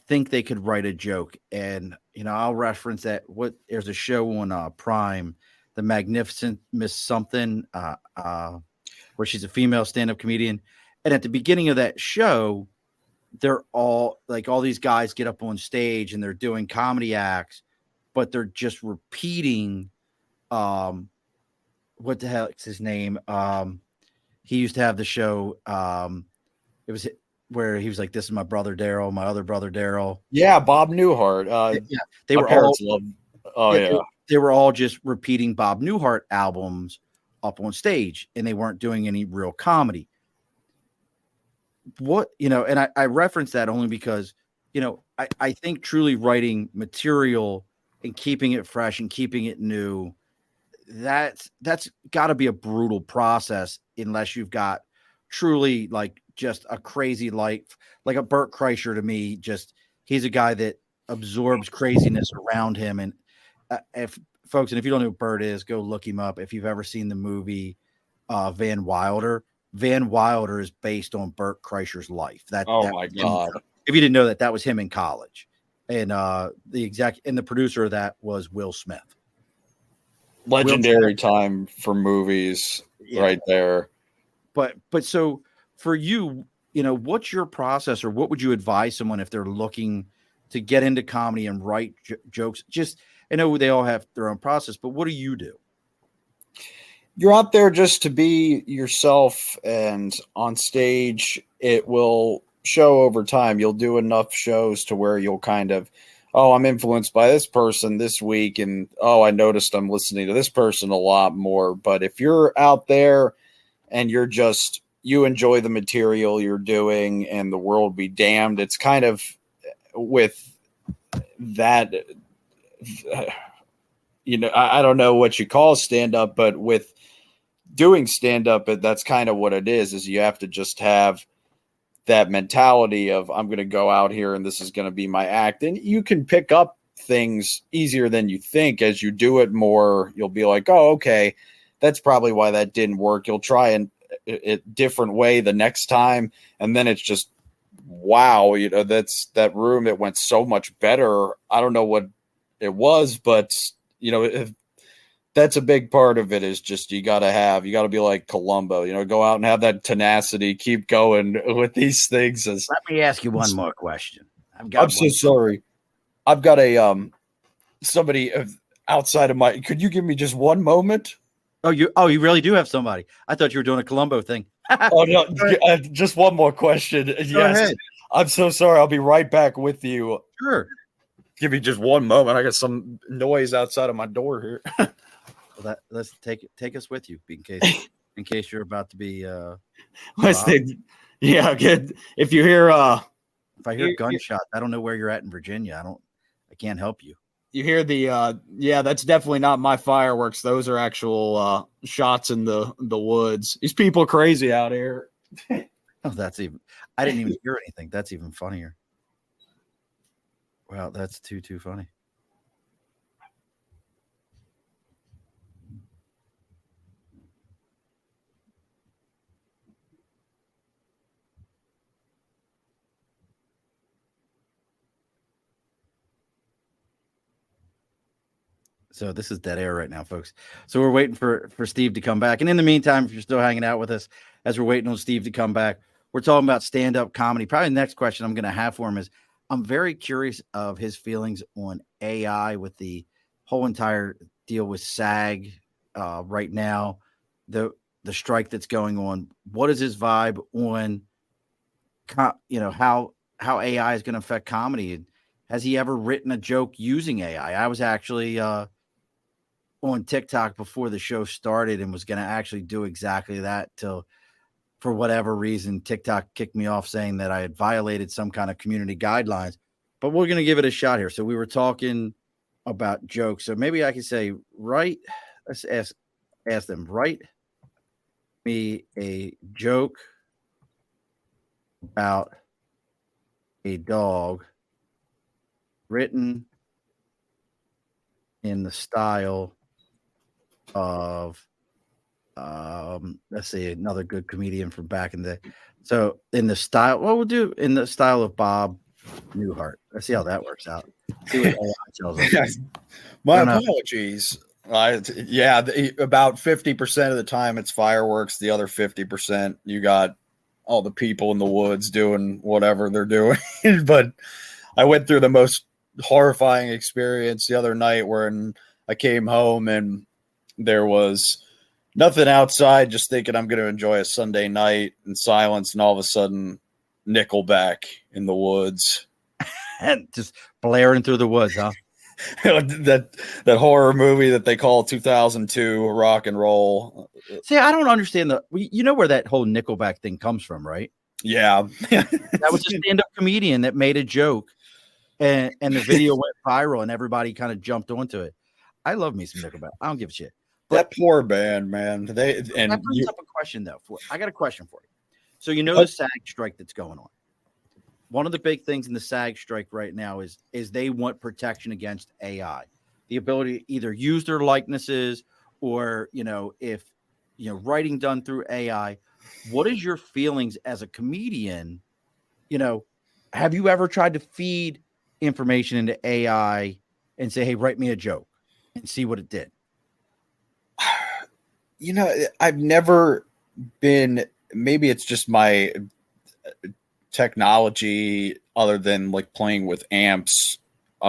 [SPEAKER 1] think they could write a joke. And, I'll reference that. There's a show on Prime, The Magnificent Miss Something, where she's a female stand-up comedian. And at the beginning of that show, they're all these guys get up on stage and they're doing comedy acts, but they're just repeating, what the hell is his name? He used to have the show. It was where he was like, "This is my brother Daryl, my other brother Daryl."
[SPEAKER 2] Yeah, Bob Newhart.
[SPEAKER 1] They were all.
[SPEAKER 2] Yeah.
[SPEAKER 1] They were all just repeating Bob Newhart albums up on stage, and they weren't doing any real comedy. And I reference that only because, I think truly writing material and keeping it fresh and keeping it new, that's got to be a brutal process unless you've got truly like just a crazy life, like a Bert Kreischer. To me, he's a guy that absorbs craziness around him. And if you don't know who Bert is, go look him up. If you've ever seen the movie Van Wilder is based on Bert Kreischer's life.
[SPEAKER 2] My God.
[SPEAKER 1] If you didn't know that was him in college. And the producer of that was Will Smith.
[SPEAKER 2] Legendary time for movies right there.
[SPEAKER 1] But so for you, what's your process, or what would you advise someone if they're looking to get into comedy and write jokes? I know they all have their own process, but what do you do?
[SPEAKER 2] You're out there just to be yourself, and on stage, it will show over time. You'll do enough shows to where you'll kind of, I'm influenced by this person this week, and I noticed I'm listening to this person a lot more. But if you're out there and you enjoy the material you're doing, and the world be damned, it's kind of with that, I don't know what you call stand-up, but with doing stand-up, that's kind of what it is you have to just have that mentality of I'm going to go out here and this is going to be my act. And you can pick up things easier than you think. As you do it more, you'll be like, oh, okay, that's probably why that didn't work. You'll try a different way the next time. And then it's just, wow, that's that room. It went so much better. I don't know what it was, but that's a big part of it is just you got to be like Columbo, go out and have that tenacity, keep going with these things.
[SPEAKER 1] Let me ask you one more question.
[SPEAKER 2] I'm so sorry. I've got a somebody outside of could you give me just one moment?
[SPEAKER 1] Oh, you really do have somebody. I thought you were doing a Columbo thing.
[SPEAKER 2] Oh no, just one more question. Go yes. Ahead. I'm so sorry. I'll be right back with you.
[SPEAKER 1] Sure.
[SPEAKER 2] Give me just one moment. I got some noise outside of my door here.
[SPEAKER 1] Well, let's take us with you in case you're about to be
[SPEAKER 2] yeah, good. If you hear
[SPEAKER 1] if I hear gunshots, I don't know where you're at in Virginia. I can't help you.
[SPEAKER 2] You hear the that's definitely not my fireworks. Those are actual shots in the woods. These people are crazy out here.
[SPEAKER 1] Oh, I didn't even hear anything. That's even funnier. Wow, that's too funny. So this is dead air right now, folks. So we're waiting for Steve to come back. And in the meantime, if you're still hanging out with us as we're waiting on Steve to come back, we're talking about stand-up comedy. Probably the next question I'm going to have for him is I'm very curious of his feelings on AI with the whole entire deal with SAG right now, the strike that's going on. What is his vibe on, how AI is going to affect comedy? Has he ever written a joke using AI? I was actually on TikTok before the show started and was going to actually do exactly that till for whatever reason, TikTok kicked me off saying that I had violated some kind of community guidelines, but we're going to give it a shot here. So we were talking about jokes. So maybe I could say, let's ask them, write me a joke about a dog written in the style of let's see, another good comedian from back in the day. So in the style, we'll do in the style of Bob Newhart. Let's see how that works out. See what AI tells us.
[SPEAKER 2] My apologies. About 50% of the time it's fireworks. The other 50% you got all the people in the woods doing whatever they're doing. But I went through the most horrifying experience the other night when I came home and there was nothing outside, just thinking I'm going to enjoy a Sunday night in silence, and all of a sudden Nickelback in the woods.
[SPEAKER 1] And just blaring through the woods, huh?
[SPEAKER 2] that horror movie that they call 2002 rock and roll.
[SPEAKER 1] See, I don't understand where that whole Nickelback thing comes from, right?
[SPEAKER 2] Yeah.
[SPEAKER 1] That was a stand-up comedian that made a joke and the video went viral and everybody kind of jumped onto it. I love me some Nickelback. I don't give a shit. But
[SPEAKER 2] that poor band, man. That
[SPEAKER 1] brings up a question though. I got a question for you. So the SAG strike that's going on. One of the big things in the SAG strike right now is they want protection against AI, the ability to either use their likenesses or, if, writing done through AI. What is your feelings as a comedian? Have you ever tried to feed information into AI and say, hey, write me a joke and see what it did?
[SPEAKER 2] I've never been, maybe it's just my technology other than like playing with amps.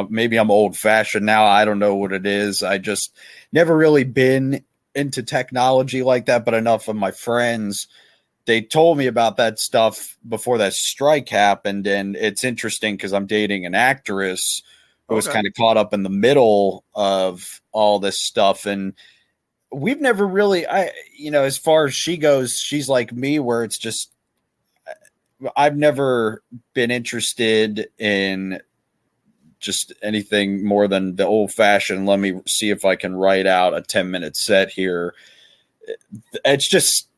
[SPEAKER 2] Maybe I'm old fashioned now. I don't know what it is. I just never really been into technology like that, but enough of my friends, they told me about that stuff before that strike happened. And it's interesting because I'm dating an actress who was kind of caught up in the middle of all this stuff. And we've never really, as far as she goes, she's like me, where it's just, I've never been interested in just anything more than the old fashioned, let me see if I can write out a 10-minute set here. It's just,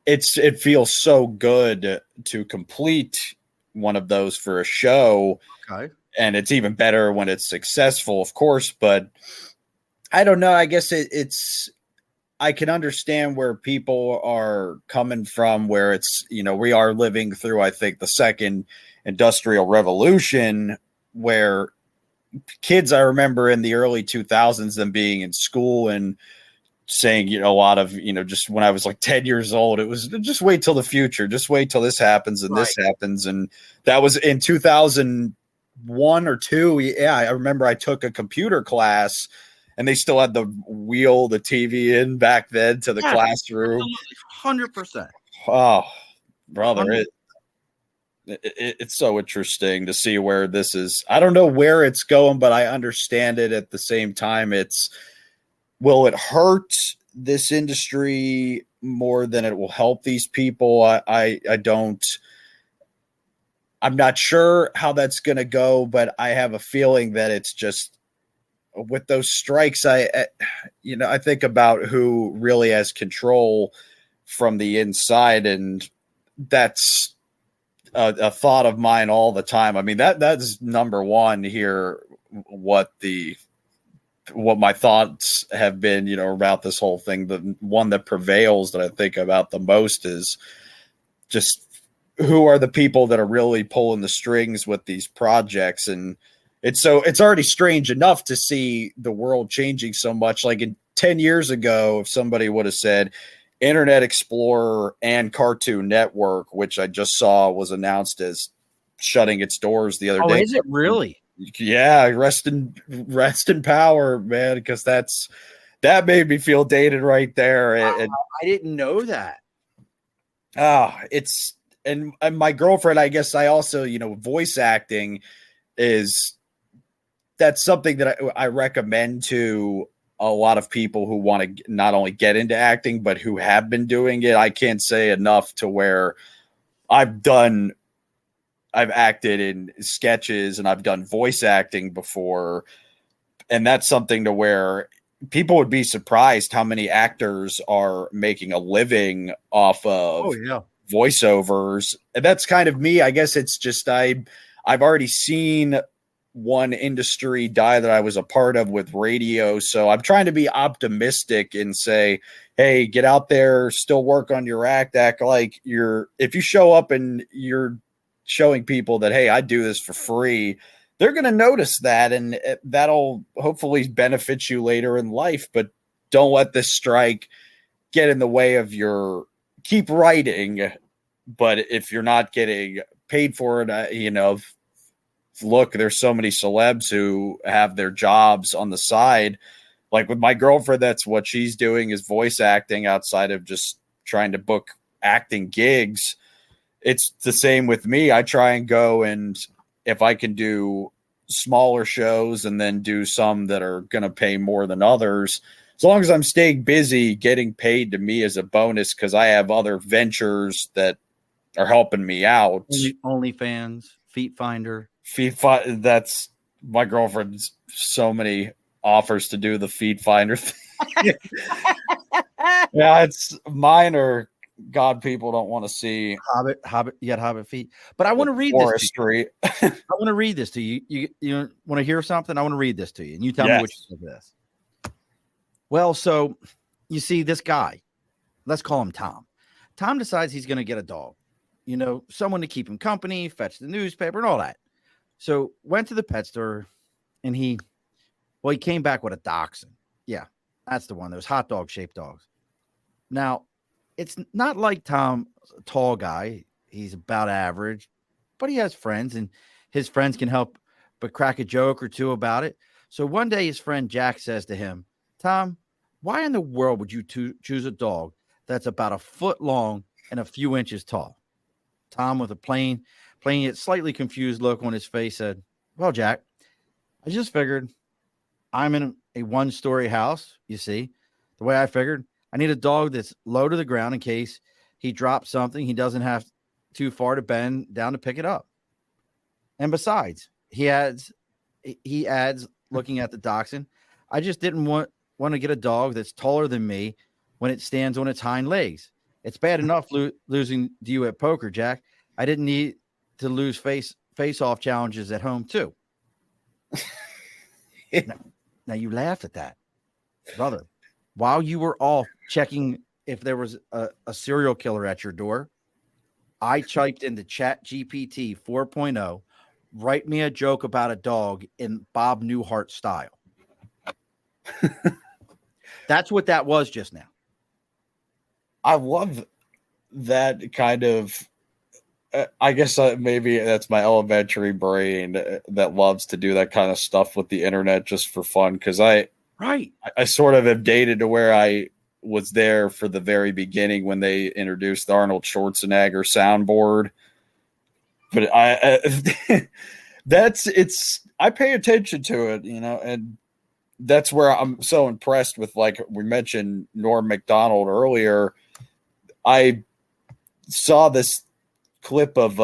[SPEAKER 2] it feels so good to complete one of those for a show,
[SPEAKER 1] Okay.
[SPEAKER 2] and it's even better when it's successful, of course. But I don't know. I guess it's I can understand where people are coming from, where it's, we are living through, I think, the second industrial revolution, where kids, I remember in the early 2000s, them being in school and saying, a lot of, just when I was like 10 years old, it was just wait till the future, just wait till this happens and this happens. And that was in 2001 or two. Yeah, I remember I took a computer class and they still had the wheel, the TV in back then to the classroom.
[SPEAKER 1] 100%.
[SPEAKER 2] Oh, brother, it's so interesting to see where this is. I don't know where it's going, but I understand it at the same time. Will it hurt this industry more than it will help these people? I'm not sure how that's going to go, but I have a feeling that it's just with those strikes. I think about who really has control from the inside, and that's a thought of mine all the time. I mean, that's number one here. What my thoughts have been, about this whole thing. The one that prevails that I think about the most is just who are the people that are really pulling the strings with these projects. And it's already strange enough to see the world changing so much. Like 10 years ago, if somebody would have said Internet Explorer and Cartoon Network, which I just saw was announced as shutting its doors the other day.
[SPEAKER 1] Oh, is it really?
[SPEAKER 2] Yeah, rest in power, man, because that made me feel dated right there.
[SPEAKER 1] Wow, I didn't know that.
[SPEAKER 2] It's and my girlfriend, I guess I also, voice acting that's something that I recommend to a lot of people who want to not only get into acting, but who have been doing it. I can't say enough to where I've acted in sketches and I've done voice acting before. And that's something to where people would be surprised how many actors are making a living off of voiceovers. And that's kind of me. I guess it's just, I've already seen one industry die that I was a part of with radio. So I'm trying to be optimistic and say, hey, get out there, still work on your act like if you show up and you're showing people that, hey, I do this for free, they're going to notice that, and that'll hopefully benefit you later in life. But don't let this strike get in the way of keep writing. But if you're not getting paid for it, look, there's so many celebs who have their jobs on the side. Like with my girlfriend, that's what she's doing, is voice acting outside of just trying to book acting gigs. It's the same with me. I try and go, and if I can do smaller shows and then do some that are going to pay more than others, as long as I'm staying busy, getting paid to me is a bonus, because I have other ventures that are helping me out.
[SPEAKER 1] OnlyFans, Feet Finder.
[SPEAKER 2] That's my girlfriend's so many offers to do the Feet Finder thing. Yeah, it's mine, or God, people don't want to see
[SPEAKER 1] Hobbit. You got Hobbit feet, but I want to read this. I want to read this to you. You want to hear something? I want to read this to you, and you tell me what you think of this. Well, so you see this guy. Let's call him Tom. Tom decides he's going to get a dog. Someone to keep him company, fetch the newspaper, and all that. So went to the pet store, and he came back with a dachshund. Yeah, that's the one. Those hot dog shaped dogs. Now, it's not like Tom, a tall guy. He's about average, but he has friends, and his friends can help but crack a joke or two about it. So one day his friend Jack says to him, Tom, why in the world would you choose a dog that's about a foot long and a few inches tall? Tom, with a plain yet slightly confused look on his face, said, well, Jack, I just figured I'm in a one-story house, you see. The way I figured, I need a dog that's low to the ground in case he drops something. He doesn't have too far to bend down to pick it up. And besides, he adds, looking at the dachshund, I just didn't want to get a dog that's taller than me when it stands on its hind legs. It's bad enough losing to you at poker, Jack. I didn't need to lose face-off challenges at home too. Now you laughed at that, brother. While you were off checking if there was a serial killer at your door, I typed into Chat GPT 4.0, write me a joke about a dog in Bob Newhart style. That's what that was just now.
[SPEAKER 2] I love that kind of. I guess maybe that's my elementary brain that loves to do that kind of stuff with the internet just for fun. Because I sort of have dated to where I was there for the very beginning when they introduced the Arnold Schwarzenegger soundboard. But I pay attention to it, and that's where I'm so impressed with, like we mentioned Norm Macdonald earlier. I saw this clip of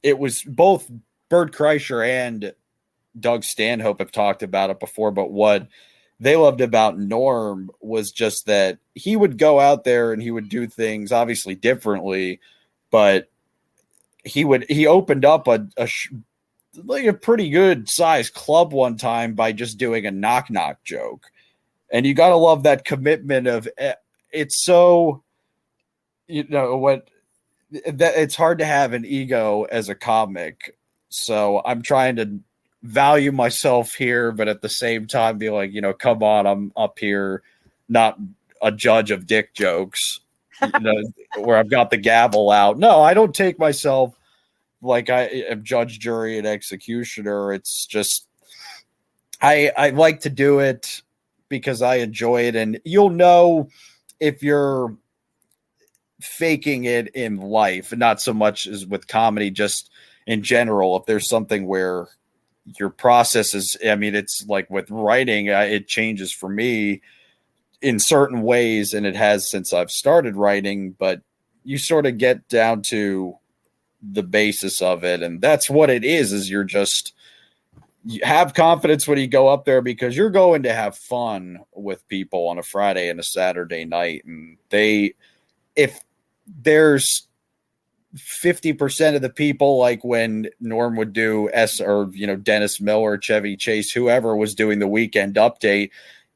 [SPEAKER 2] it was both Bert Kreischer and Doug Stanhope have talked about it before, but what they loved about Norm was just that he would go out there and he would do things obviously differently, but he opened up a pretty good sized club one time by just doing a knock knock joke. And you got to love that commitment of it's so, what that it's hard to have an ego as a comic. So I'm trying to value myself here, but at the same time be like, come on, I'm up here, not a judge of dick jokes, where I've got the gavel out. No, I don't take myself like I am judge, jury, and executioner. It's just, I like to do it because I enjoy it. And you'll know if you're faking it in life, not so much as with comedy, just in general, if there's something where your process is, it's like with writing, it changes for me in certain ways, and it has since I've started writing, but you sort of get down to the basis of it, and that's what it is you have confidence when you go up there because you're going to have fun with people on a Friday and a Saturday night, and if there's 50% of the people, like when Norm would do Dennis Miller, Chevy Chase, whoever was doing the weekend update,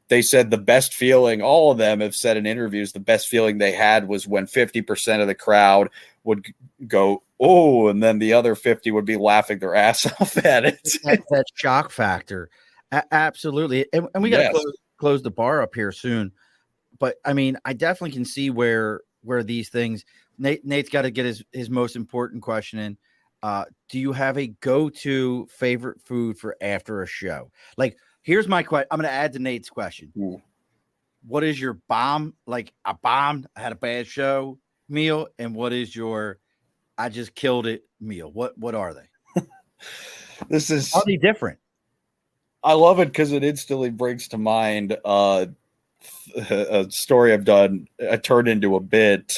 [SPEAKER 2] they said the best feeling, all of them have said in interviews, the best feeling they had was when 50% of the crowd would go, oh, and then the other 50 would be laughing their ass off at it.
[SPEAKER 1] that shock factor. Absolutely. And we got to close the bar up here soon. But I definitely can see where these things, Nate's got to get his most important question in. Do you have a go-to favorite food for after a show? Like, here's my question. I'm going to add to Nate's question.
[SPEAKER 2] Ooh.
[SPEAKER 1] What is your bomb? Like I had a bad show meal. And what is your, I just killed it meal? What are they? Are they different?
[SPEAKER 2] I love it because it instantly brings to mind a story I've done. I turned into a bit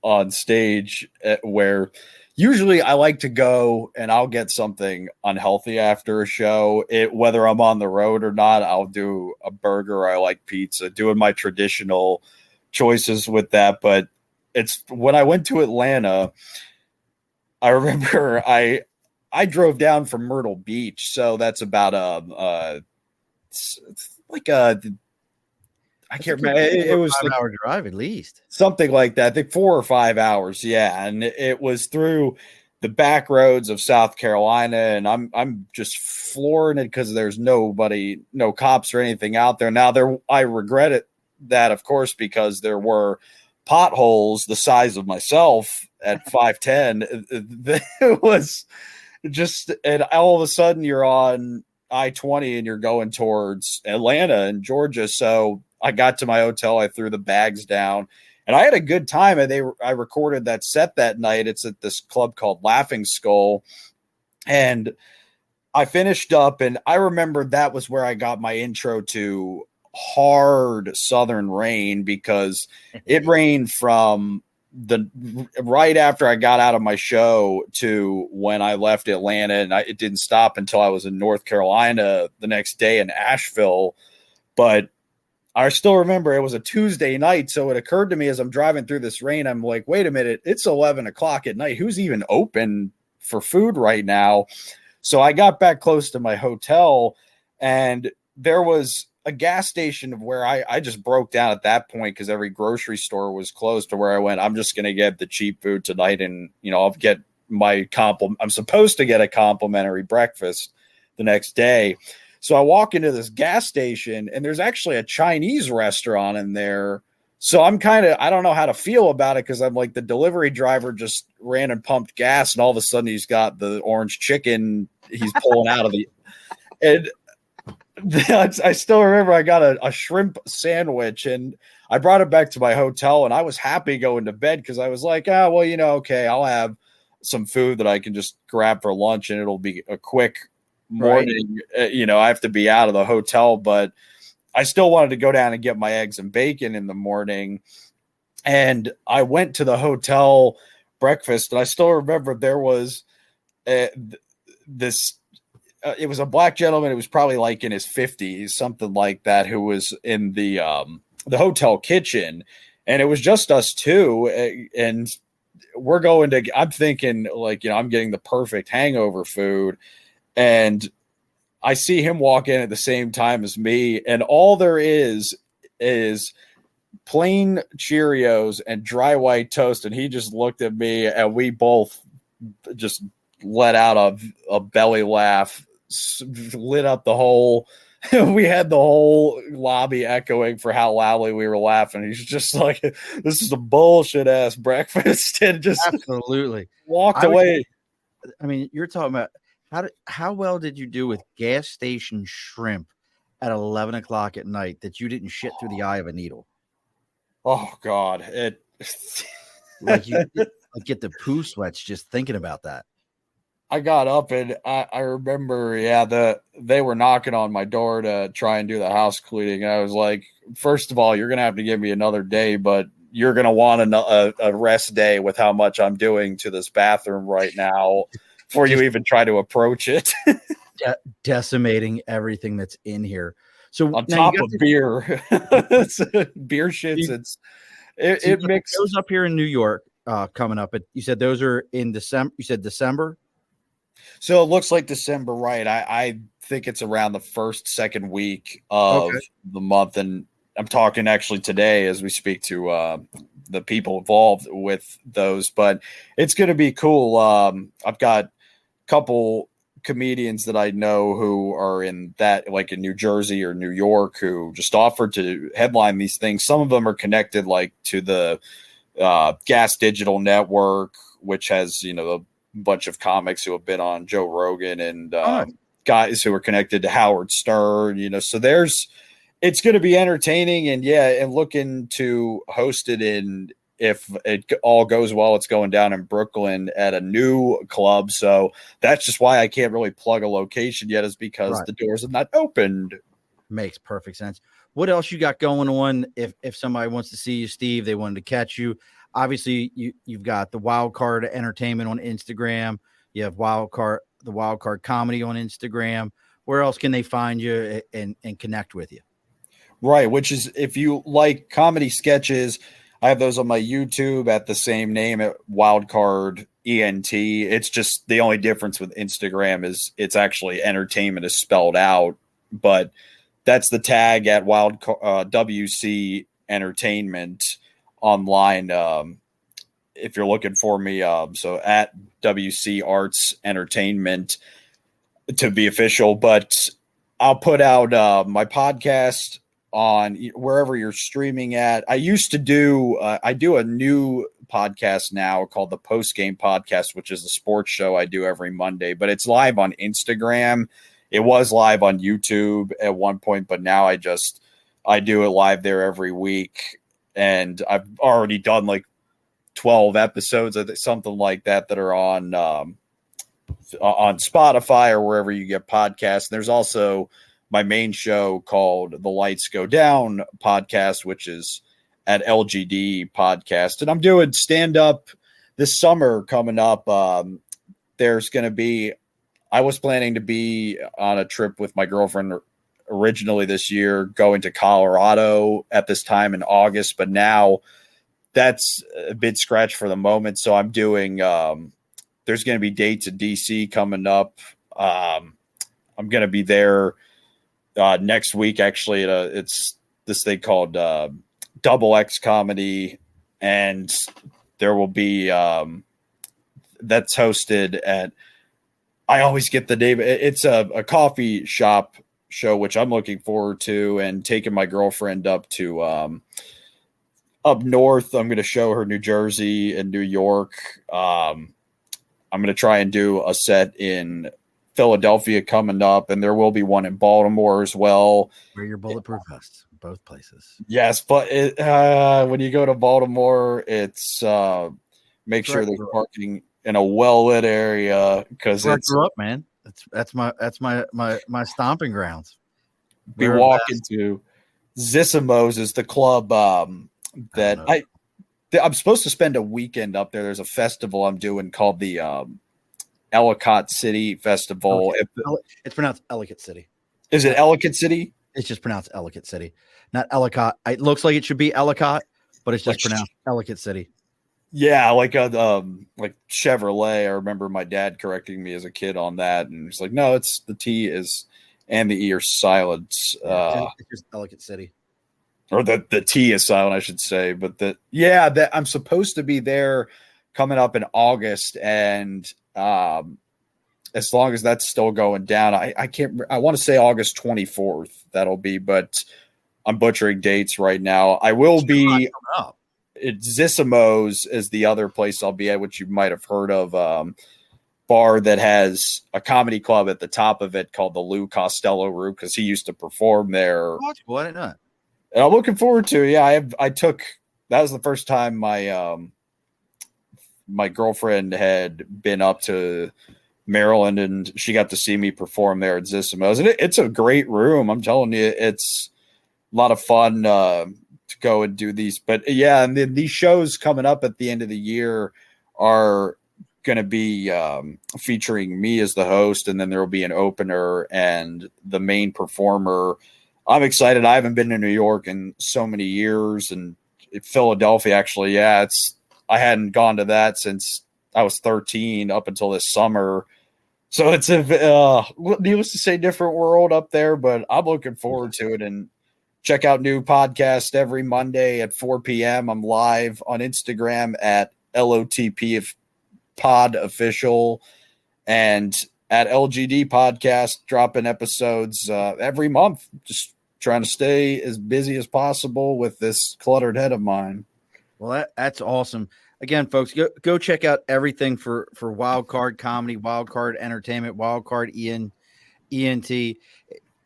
[SPEAKER 2] on stage where usually I like to go and I'll get something unhealthy after a show. Whether I'm on the road or not, I'll do a burger. I like pizza, doing my traditional choices with that. But it's when I went to Atlanta, I remember I drove down from Myrtle Beach. So that's about I can't remember. It was
[SPEAKER 1] 5 hour drive at least.
[SPEAKER 2] Something like that. I think 4 or 5 hours. Yeah. And it was through the back roads of South Carolina. And I'm just flooring it because there's no cops or anything out there. Now I regret it that, of course, because there were potholes the size of myself at 5'10". It was just, and all of a sudden you're on I-20 and you're going towards Atlanta and Georgia. So I got to my hotel, I threw the bags down, and I had a good time. And I recorded that set that night. It's at this club called Laughing Skull. And I finished up, and I remember that was where I got my intro to hard southern rain, because it rained from right after I got out of my show to when I left Atlanta, and it didn't stop until I was in North Carolina the next day in Asheville. But I still remember it was a Tuesday night. So it occurred to me as I'm driving through this rain, I'm like, wait a minute, it's 11 o'clock at night. Who's even open for food right now? So I got back close to my hotel, and there was a gas station of where I just broke down at that point because every grocery store was closed, to where I went, I'm just going to get the cheap food tonight. And, I'll get my compliment. I'm supposed to get a complimentary breakfast the next day. So I walk into this gas station, and there's actually a Chinese restaurant in there. So I don't know how to feel about it, because I'm like, the delivery driver just ran and pumped gas, and all of a sudden he's got the orange chicken he's pulling out of the, and I still remember I got a shrimp sandwich, and I brought it back to my hotel, and I was happy going to bed, because I was like, okay, I'll have some food that I can just grab for lunch, and it'll be a quick morning. Right. I have to be out of the hotel, but I still wanted to go down and get my eggs and bacon in the morning. And I went to the hotel breakfast, and I still remember there was this. It was a black gentleman. It was probably like in his 50s, something like that, who was in the hotel kitchen, and it was just us two. And we're going to. I'm thinking, like, I'm getting the perfect hangover food, and I see him walk in at the same time as me, and all there is plain Cheerios and dry white toast. And he just looked at me, and we both just let out a belly laugh, lit up the whole. We had the whole lobby echoing for how loudly we were laughing. He's just like, "This is a bullshit ass breakfast," and just
[SPEAKER 1] absolutely
[SPEAKER 2] walked away.
[SPEAKER 1] You're talking about how well did you do with gas station shrimp at 11 o'clock at night that you didn't shit through the eye of a needle?
[SPEAKER 2] Oh God,
[SPEAKER 1] like you get the poo sweats just thinking about that.
[SPEAKER 2] I got up, and I remember, they were knocking on my door to try and do the house cleaning. And I was like, first of all, you're going to have to give me another day, but you're going to want a rest day with how much I'm doing to this bathroom right now before you even try to approach it.
[SPEAKER 1] Decimating everything that's in here. So
[SPEAKER 2] on top of beer, beer shits. It mixes
[SPEAKER 1] those up here in New York coming up. You said those are in December. You said December.
[SPEAKER 2] So it looks like December, right? I think it's around the second week of the month, and I'm talking actually today as we speak to the people involved with those. But it's going to be cool. I've got a couple comedians that I know who are in that, like in New Jersey or New York, who just offered to headline these things. Some of them are connected like to the Gas Digital Network, which has, a bunch of comics who have been on Joe Rogan, and guys who are connected to Howard Stern, so it's going to be entertaining, and looking to host it in, if it all goes well, it's going down in Brooklyn at a new club. So that's just why I can't really plug a location yet, is because the doors have not opened.
[SPEAKER 1] Makes perfect sense. What else you got going on? If somebody wants to see you, Steve, they wanted to catch you. Obviously, you've got the Wild Card Entertainment on Instagram. You have the Wild Card Comedy on Instagram. Where else can they find you and connect with you?
[SPEAKER 2] Right, which is, if you like comedy sketches, I have those on my YouTube at the same name, at Wildcard ENT. It's just the only difference with Instagram is it's actually entertainment is spelled out, but that's the tag at WC Entertainment online. If you're looking for me, so at WC Arts Entertainment to be official. But I'll put out my podcast on wherever you're streaming at. I used to do, I do a new podcast now called the Post Game Podcast, which is a sports show I do every Monday, but it's live on Instagram. It was live on YouTube at one point, but now I do it live there every week. And I've already done like 12 episodes of something like that are on Spotify or wherever you get podcasts. And there's also my main show called The Lights Go Down podcast, which is at LGD podcast. And I'm doing stand-up this summer coming up. There's going to be, I was planning to be on a trip with my girlfriend originally this year going to Colorado at this time in August, but now that's a bit scratched for the moment. So I'm doing, there's going to be dates in DC coming up. I'm going to be there next week, actually. It's this thing called Double X Comedy, and there will be that's hosted at, I always get the name. It's a coffee shop show, which I'm looking forward to, and taking my girlfriend up to up north. I'm going to show her New Jersey and New York. I'm going to try and do a set in Philadelphia coming up, and there will be one in Baltimore as well.
[SPEAKER 1] Wear your bulletproof vests, both places.
[SPEAKER 2] Yes, but when you go to Baltimore, it's make sure there's parking in a well-lit area, because
[SPEAKER 1] it's where I grew up, man. That's my stomping grounds.
[SPEAKER 2] Be walking to Zissimo's is the club that I'm supposed to spend a weekend up there. There's a festival I'm doing called the Ellicott City Festival.
[SPEAKER 1] It's pronounced Ellicott City.
[SPEAKER 2] Is it Ellicott City?
[SPEAKER 1] It's just pronounced Ellicott City, not Ellicott. It looks like it should be Ellicott, but it's just pronounced Ellicott City.
[SPEAKER 2] Yeah, like Chevrolet. I remember my dad correcting me as a kid on that, and he's like, "No, it's the T is and the E are silent."
[SPEAKER 1] It's just Ellicott City,
[SPEAKER 2] or the T is silent, I should say. But that I'm supposed to be there coming up in August, and as long as that's still going down, I can't. I want to say August 24th. That'll be, but I'm butchering dates right now. I will be. Zissimo's is the other place I'll be at, which you might have heard of. Bar that has a comedy club at the top of it called the Lou Costello Room, because he used to perform there.
[SPEAKER 1] Oh, that's cool. I didn't know that.
[SPEAKER 2] And I'm looking forward to it. Yeah, that was the first time my my girlfriend had been up to Maryland, and she got to see me perform there at Zissimo's. And it's a great room. I'm telling you, it's a lot of fun to go and do these. But yeah, and then these shows coming up at the end of the year are going to be featuring me as the host, and then there will be an opener and the main performer. I'm excited. I haven't been to New York in so many years, and Philadelphia, actually. Yeah, I hadn't gone to that since I was 13 up until this summer. So it's needless to say, different world up there, but I'm looking forward to it. And check out new podcast every Monday at 4 p.m. I'm live on Instagram at LOTP Pod Official, and at LGD Podcast, dropping episodes every month. Just trying to stay as busy as possible with this cluttered head of mine.
[SPEAKER 1] Well, that's awesome. Again, folks, go check out everything for Wild Card Comedy, Wild Card Entertainment, Wild Card ENT.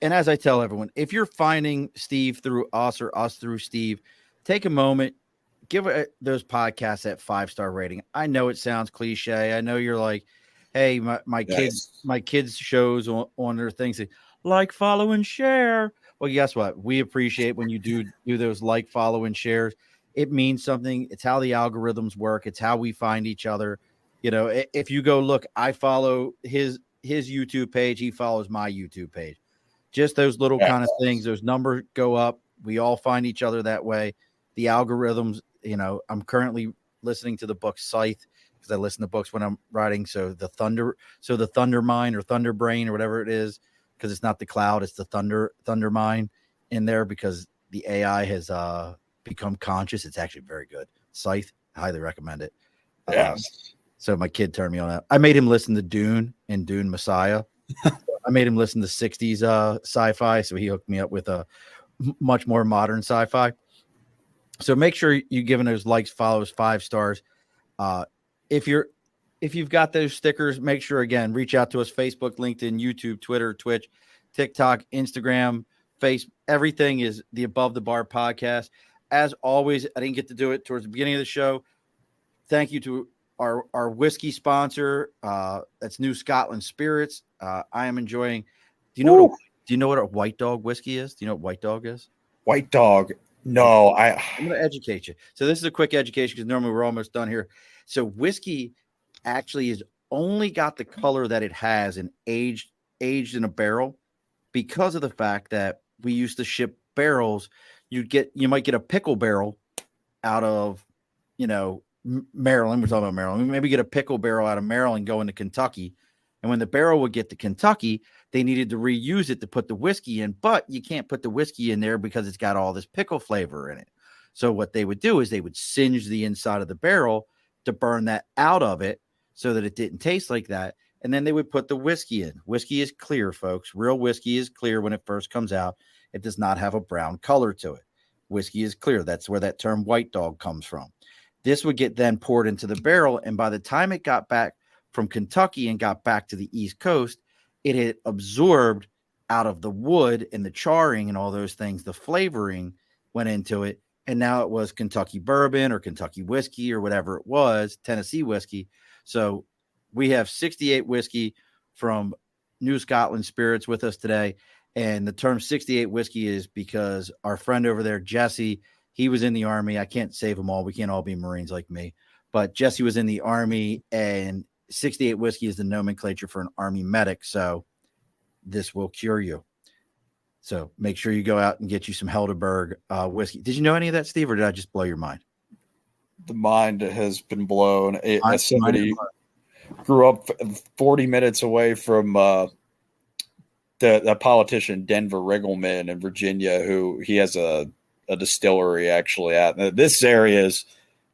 [SPEAKER 1] And as I tell everyone, if you're finding Steve through us or us through Steve, take a moment, give those podcasts that 5-star rating. I know it sounds cliche. I know you're like, hey, my kids shows on their things, like, follow, and share. Well, guess what? We appreciate when you do those like, follow, and shares. It means something. It's how the algorithms work. It's how we find each other. You know, if you go look, I follow his YouTube page. He follows my YouTube page. Just those little kind of things. Those numbers go up. We all find each other that way. The algorithms, you know, I'm currently listening to the book Scythe, because I listen to books when I'm writing. So the thunder mind or thunder brain or whatever it is, because it's not the cloud, it's the thunder mind in there, because the AI has become conscious. It's actually very good. Scythe, I highly recommend it.
[SPEAKER 2] Yes.
[SPEAKER 1] So my kid turned me on that. I made him listen to Dune and Dune Messiah. I made him listen to 60s sci-fi, so he hooked me up with a much more modern sci-fi. So make sure you giving those likes, follows, 5 stars. If you've got those stickers, make sure, again, reach out to us: Facebook, LinkedIn, YouTube, Twitter, Twitch, TikTok, Instagram, everything is the Above the Bar podcast. As always, I didn't get to do it towards the beginning of the show. Thank you to our whiskey sponsor. That's New Scotland Spirits. I am enjoying. Do you know what a White Dog whiskey is? Do you know what White Dog is?
[SPEAKER 2] White Dog. No, I'm
[SPEAKER 1] going to educate you. So this is a quick education, because normally we're almost done here. So whiskey actually is only got the color that it has and aged in a barrel because of the fact that we used to ship barrels. You might get a pickle barrel out of, Maryland. We're talking about Maryland. We maybe get a pickle barrel out of Maryland going to Kentucky. And when the barrel would get to Kentucky, they needed to reuse it to put the whiskey in, but you can't put the whiskey in there because it's got all this pickle flavor in it. So what they would do is they would singe the inside of the barrel to burn that out of it so that it didn't taste like that. And then they would put the whiskey in. Whiskey is clear, folks. Real whiskey is clear when it first comes out. It does not have a brown color to it. Whiskey is clear. That's where that term white dog comes from. This would get then poured into the barrel. And by the time it got back from Kentucky and got back to the East Coast, it had absorbed out of the wood and the charring and all those things. The flavoring went into it. And now it was Kentucky bourbon or Kentucky whiskey or whatever it was, Tennessee whiskey. So we have 68 whiskey from New Scotland Spirits with us today. And the term 68 whiskey is because our friend over there, Jesse, he was in the Army. I can't save them all. We can't all be Marines like me. But Jesse was in the Army, and 68 whiskey is the nomenclature for an Army medic. So this will cure you. So make sure you go out and get you some Helderberg whiskey. Did you know any of that, Steve, or did I just blow your mind?
[SPEAKER 2] The mind has been blown. As somebody grew up 40 minutes away from the politician Denver Riggleman in Virginia, who he has a distillery actually at. This area is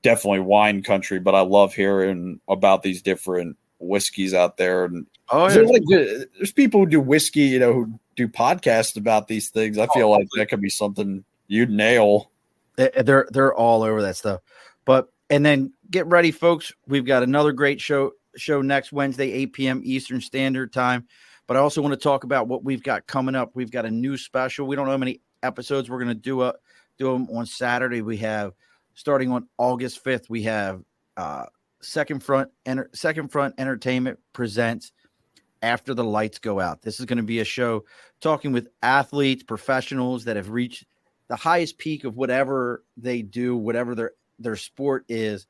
[SPEAKER 2] definitely wine country, but I love hearing about these different whiskeys out there. And there's people who do whiskey, who do podcasts about these things. I feel like that could be something you'd nail.
[SPEAKER 1] They're all over that stuff. And then get ready, folks. We've got another great show next Wednesday, 8 p.m. Eastern Standard Time. But I also want to talk about what we've got coming up. We've got a new special. We don't know how many episodes we're going to do them on Saturday. We have, starting on August 5th, we have Second Front Entertainment presents After the Lights Go Out. This is going to be a show talking with athletes, professionals that have reached the highest peak of whatever they do, whatever their sport is.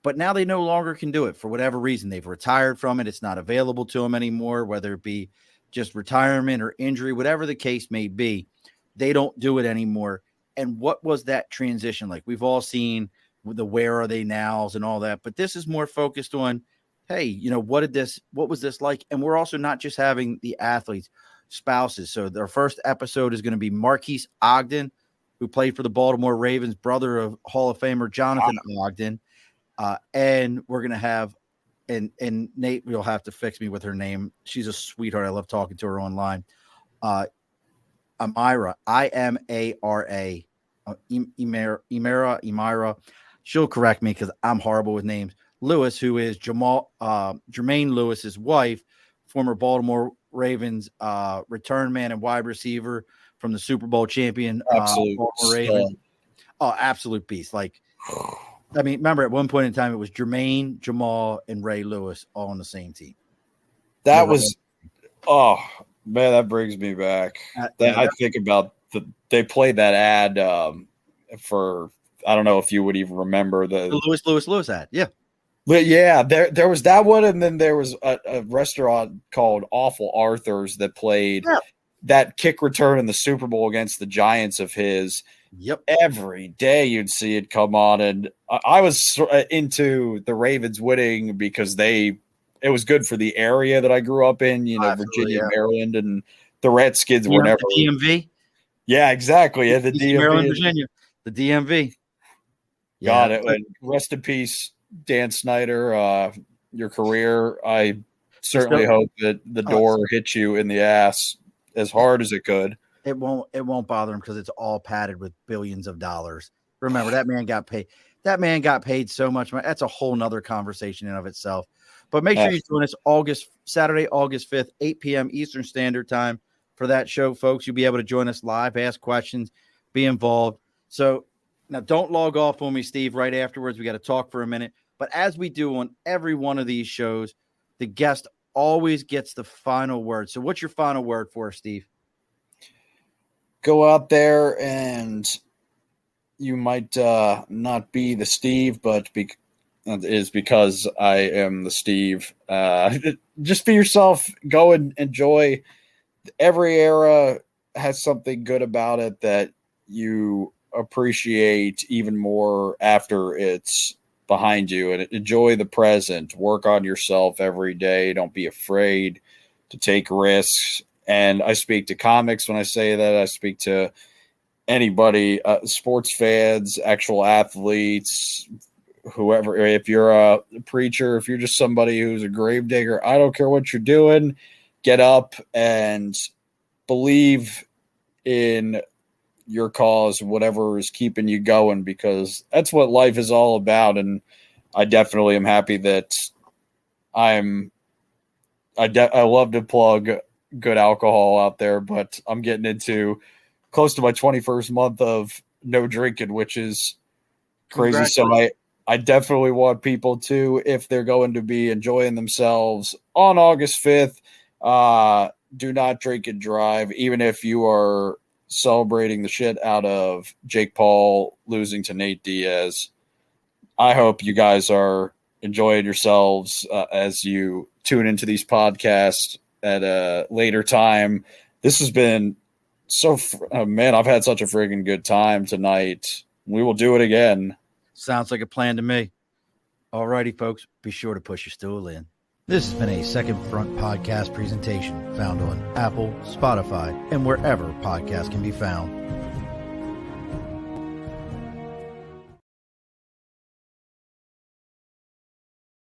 [SPEAKER 1] But now they no longer can do it for whatever reason. They've retired from it. It's not available to them anymore, whether it be just retirement or injury, whatever the case may be. They don't do it anymore. And what was that transition like? We've all seen the where are they nows and all that, but this is more focused on, hey, what was this like? And we're also not just having the athletes, spouses. So their first episode is going to be Marquise Ogden, who played for the Baltimore Ravens, brother of Hall of Famer Jonathan Ogden. And we're going to have, and Nate, you'll have to fix me with her name. She's a sweetheart. I love talking to her online. Imira, I-M-A-R-A, Imira. She'll correct me because I'm horrible with names. Lewis, who is Jermaine Lewis's wife, former Baltimore Ravens return man and wide receiver from the Super Bowl champion Baltimore Ravens. Oh, absolute beast. Remember at one point in time, it was Jermaine, Jamal, and Ray Lewis all on the same team.
[SPEAKER 2] That that brings me back. I think about they played that ad for, I don't know if you would even remember the
[SPEAKER 1] Lewis ad. Yeah.
[SPEAKER 2] But yeah, there was that one. And then there was a restaurant called Awful Arthur's that played that kick return in the Super Bowl against the Giants of his.
[SPEAKER 1] Yep.
[SPEAKER 2] Every day you'd see it come on. And I was into the Ravens winning because it was good for the area that I grew up in, Virginia, Maryland, and the Redskins were never
[SPEAKER 1] DMV.
[SPEAKER 2] Yeah, exactly. Yeah, the DMV,
[SPEAKER 1] Maryland, Virginia, the DMV.
[SPEAKER 2] Got it. And rest in peace, Dan Snyder. Your career. I certainly hope that the door hits you in the ass as hard as it could.
[SPEAKER 1] It won't bother him because it's all padded with billions of dollars. Remember, that man got paid. That man got paid so much money. That's a whole nother conversation in of itself. But make sure you join us Saturday, August 5th, 8 p.m. Eastern Standard Time for that show, folks. You'll be able to join us live, ask questions, be involved. So now don't log off on me, Steve, right afterwards. We got to talk for a minute. But as we do on every one of these shows, the guest always gets the final word. So what's your final word for us, Steve?
[SPEAKER 2] Go out there, and you might not be the Steve, but it is because I am the Steve. Just be yourself. Go and enjoy every era has something good about it that you appreciate even more after it's behind you. And enjoy the present. Work on yourself every day. Don't be afraid to take risks. And I speak to comics when I say that. I speak to anybody, sports fans, actual athletes, whoever. If you're a preacher, if you're just somebody who's a gravedigger, I don't care what you're doing. Get up and believe in your cause, whatever is keeping you going, because that's what life is all about. And I definitely am happy that I love to plug good alcohol out there, but I'm getting into close to my 21st month of no drinking, which is crazy. So I definitely want people to, if they're going to be enjoying themselves on August 5th, do not drink and drive, even if you are celebrating the shit out of Jake Paul losing to Nate Diaz. I hope you guys are enjoying yourselves as you tune into these podcasts at a later time. This has been man, I've had such a friggin' good time tonight. We will do it again.
[SPEAKER 1] Sounds like a plan to me. All righty, folks, be sure to push your stool in. This has been a Second Front podcast presentation found on Apple, Spotify, and wherever podcasts can be found.